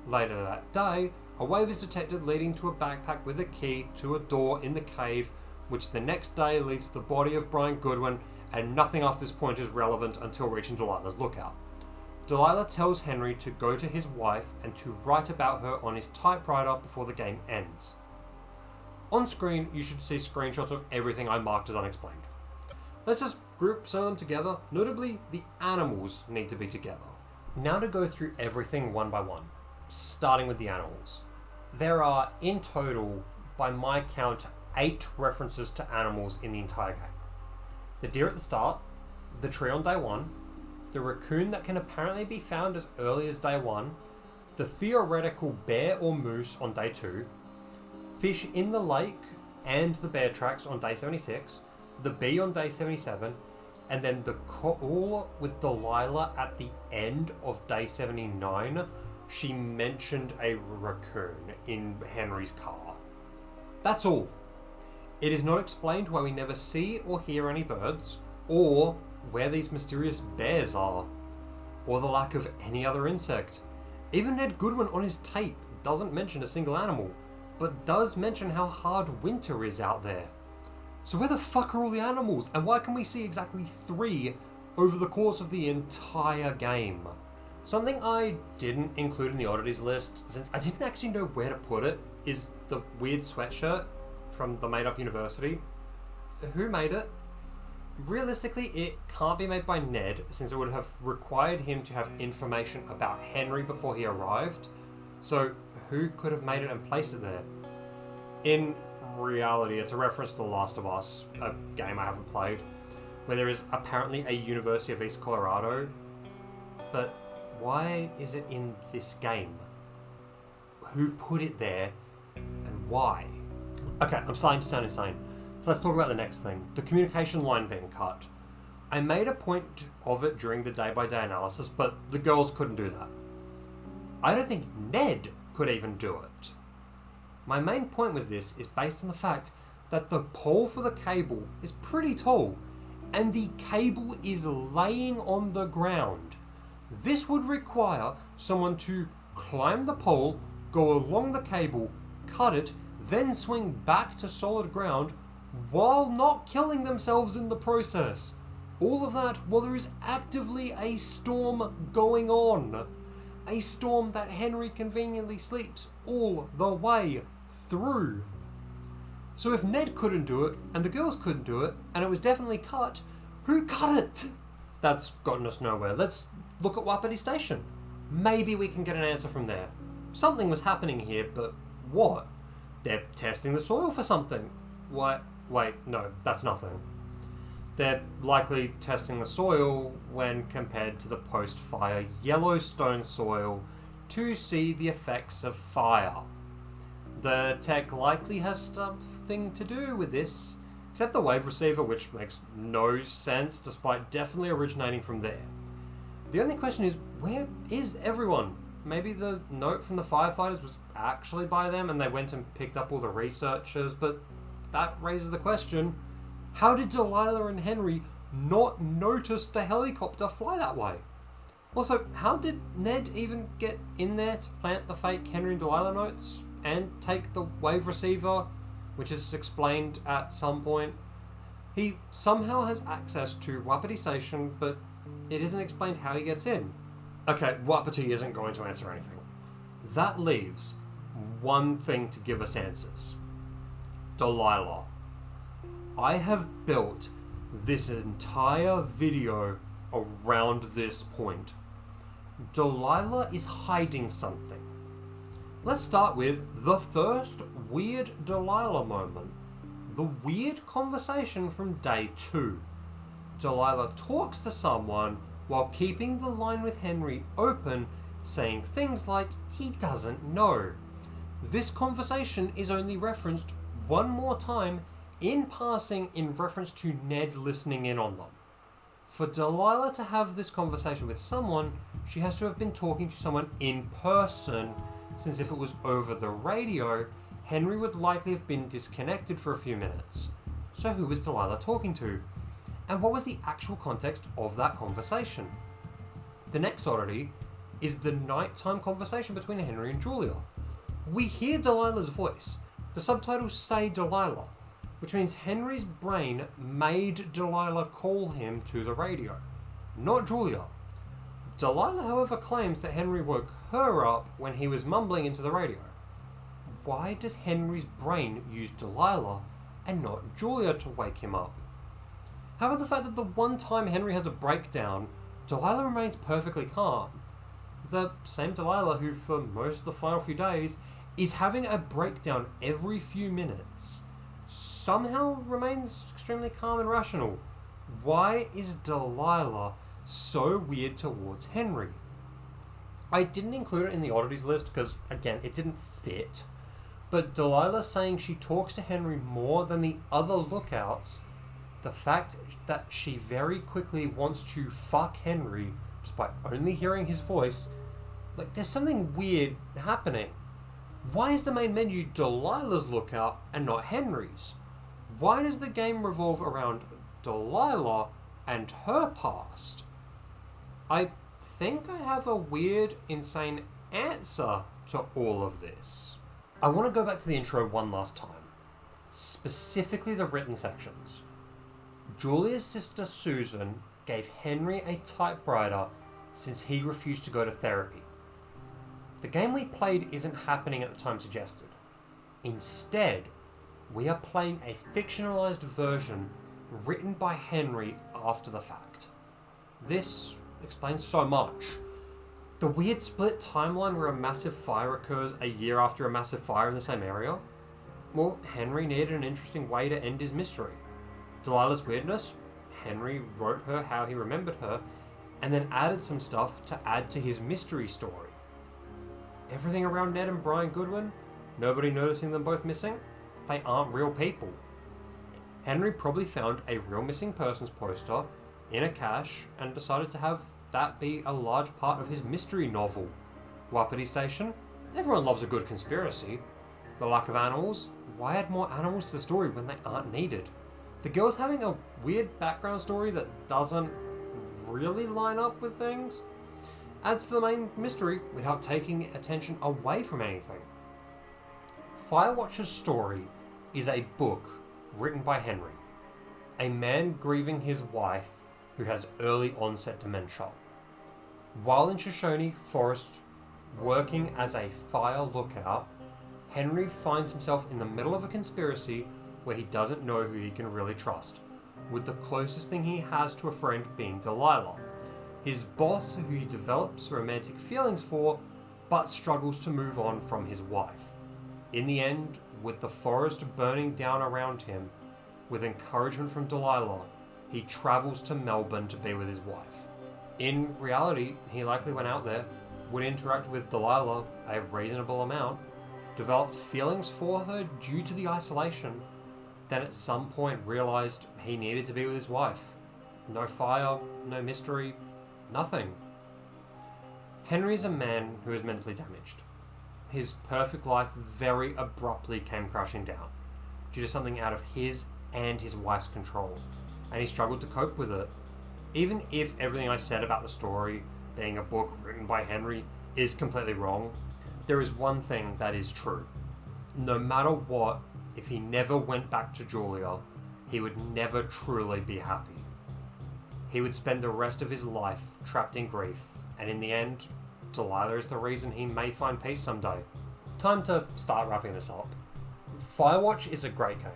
Later that day, a wave is detected leading to a backpack with a key to a door in the cave, which the next day leads to the body of Brian Goodwin, and nothing after this point is relevant until reaching Delilah's lookout. Delilah tells Henry to go to his wife and to write about her on his typewriter before the game ends. On screen, you should see screenshots of everything I marked as unexplained. Let's just group some of them together. Notably, the animals need to be together. Now to go through everything one by one, starting with the animals. There are, in total, by my count, 8 references to animals in the entire game. The deer at the start, the tree on day 1, the raccoon that can apparently be found as early as day 1, the theoretical bear or moose on day 2, fish in the lake and the bear tracks on day 76, the bee on day 77, and then the call with Delilah at the end of day 79. She mentioned a raccoon in Henry's car. That's all. It is not explained why we never see or hear any birds, or where these mysterious bears are, or the lack of any other insect. Even Ned Goodwin on his tape doesn't mention a single animal, but does mention how hard winter is out there. So where the fuck are all the animals, and why can we see exactly 3 over the course of the entire game? Something I didn't include in the oddities list, since I didn't actually know where to put it, is the weird sweatshirt from the made-up university. Who made it? Realistically, it can't be made by Ned, since it would have required him to have information about Henry before he arrived. So who could have made it and placed it there? In reality, it's a reference to The Last of Us, a game I haven't played, where there is apparently a University of East Colorado. But why is it in this game? Who put it there, and why? Okay, I'm starting to sound insane. So let's talk about the next thing. The communication line being cut. I made a point of it during the day-by-day analysis, but the girls couldn't do that. I don't think Ned could even do it. My main point with this is based on the fact that the pole for the cable is pretty tall, and the cable is laying on the ground. This would require someone to climb the pole, go along the cable, cut it, then swing back to solid ground while not killing themselves in the process. All of that while there is actively a storm going on. A storm that Henry conveniently sleeps all the way through. So if Ned couldn't do it, and the girls couldn't do it, and it was definitely cut, who cut it? That's gotten us nowhere. Let's look at Wapiti Station. Maybe we can get an answer from there. Something was happening here, but what? They're testing the soil for something. What? Wait, no, that's nothing. They're likely testing the soil when compared to the post-fire Yellowstone soil to see the effects of fire. The tech likely has something to do with this, except the wave receiver, which makes no sense despite definitely originating from there. The only question is, where is everyone? Maybe the note from the firefighters was actually by them and they went and picked up all the researchers, but that raises the question, how did Delilah and Henry not notice the helicopter fly that way? Also, how did Ned even get in there to plant the fake Henry and Delilah notes and take the wave receiver, which is explained at some point? He somehow has access to Wapiti Station, but it isn't explained how he gets in. Okay, Wapiti isn't going to answer anything. That leaves one thing to give us answers. Delilah. I have built this entire video around this point. Delilah is hiding something. Let's start with the first weird Delilah moment. The weird conversation from day 2. Delilah talks to someone while keeping the line with Henry open, saying things like he doesn't know. This conversation is only referenced one more time in passing in reference to Ned listening in on them. For Delilah to have this conversation with someone, she has to have been talking to someone in person, since if it was over the radio, Henry would likely have been disconnected for a few minutes. So who was Delilah talking to? And what was the actual context of that conversation? The next oddity is the nighttime conversation between Henry and Julia. We hear Delilah's voice. The subtitles say Delilah, which means Henry's brain made Delilah call him to the radio, not Julia. Delilah, however, claims that Henry woke her up when he was mumbling into the radio. Why does Henry's brain use Delilah and not Julia to wake him up? How about the fact that the one time Henry has a breakdown, Delilah remains perfectly calm? The same Delilah who, for most of the final few days, is having a breakdown every few minutes, somehow remains extremely calm and rational. Why is Delilah so weird towards Henry? I didn't include it in the oddities list because, again, it didn't fit. But Delilah saying she talks to Henry more than the other lookouts, the fact that she very quickly wants to fuck Henry despite only hearing his voice, like there's something weird happening. Why is the main menu Delilah's lookout and not Henry's? Why does the game revolve around Delilah and her past? I think I have a weird, insane answer to all of this. I want to go back to the intro one last time, specifically the written sections. Julia's sister Susan gave Henry a typewriter since he refused to go to therapy. The game we played isn't happening at the time suggested. Instead, we are playing a fictionalized version written by Henry after the fact. This explains so much. The weird split timeline where a massive fire occurs a year after a massive fire in the same area? Well, Henry needed an interesting way to end his mystery. Delilah's weirdness? Henry wrote her how he remembered her, and then added some stuff to add to his mystery story. Everything around Ned and Brian Goodwin? Nobody noticing them both missing? They aren't real people. Henry probably found a real missing persons poster in a cache and decided to have that be a large part of his mystery novel. Wapiti Station? Everyone loves a good conspiracy. The lack of animals? why add more animals to the story when they aren't needed? The girl's having a weird background story that doesn't really line up with things. Adds to the main mystery without taking attention away from anything. Firewatch's story is a book written by Henry, a man grieving his wife who has early onset dementia. While in Shoshone Forest working as a fire lookout, Henry finds himself in the middle of a conspiracy where he doesn't know who he can really trust, with the closest thing he has to a friend being Delilah, his boss who he develops romantic feelings for, but struggles to move on from his wife. In the end, with the forest burning down around him, with encouragement from Delilah, he travels to Melbourne to be with his wife. In reality, he likely went out there, would interact with Delilah a reasonable amount, developed feelings for her due to the isolation, then at some point realized he needed to be with his wife. No fire, no mystery, nothing. Henry's a man who is mentally damaged. His perfect life very abruptly came crashing down, due to something out of his and his wife's control, and he struggled to cope with it. Even if everything I said about the story being a book written by Henry is completely wrong, there is one thing that is true. No matter what, if he never went back to Julia, he would never truly be happy. He would spend the rest of his life trapped in grief, and in the end, Delilah is the reason he may find peace someday. Time to start wrapping this up. Firewatch is a great game.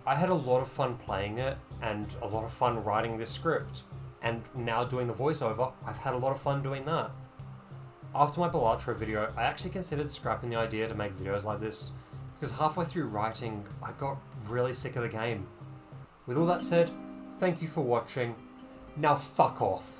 I had a lot of fun playing it, and a lot of fun writing this script, and now doing the voiceover, I've had a lot of fun doing that. After my Bellatrix video, I actually considered scrapping the idea to make videos like this, because halfway through writing, I got really sick of the game. With all that said, thank you for watching. Now fuck off.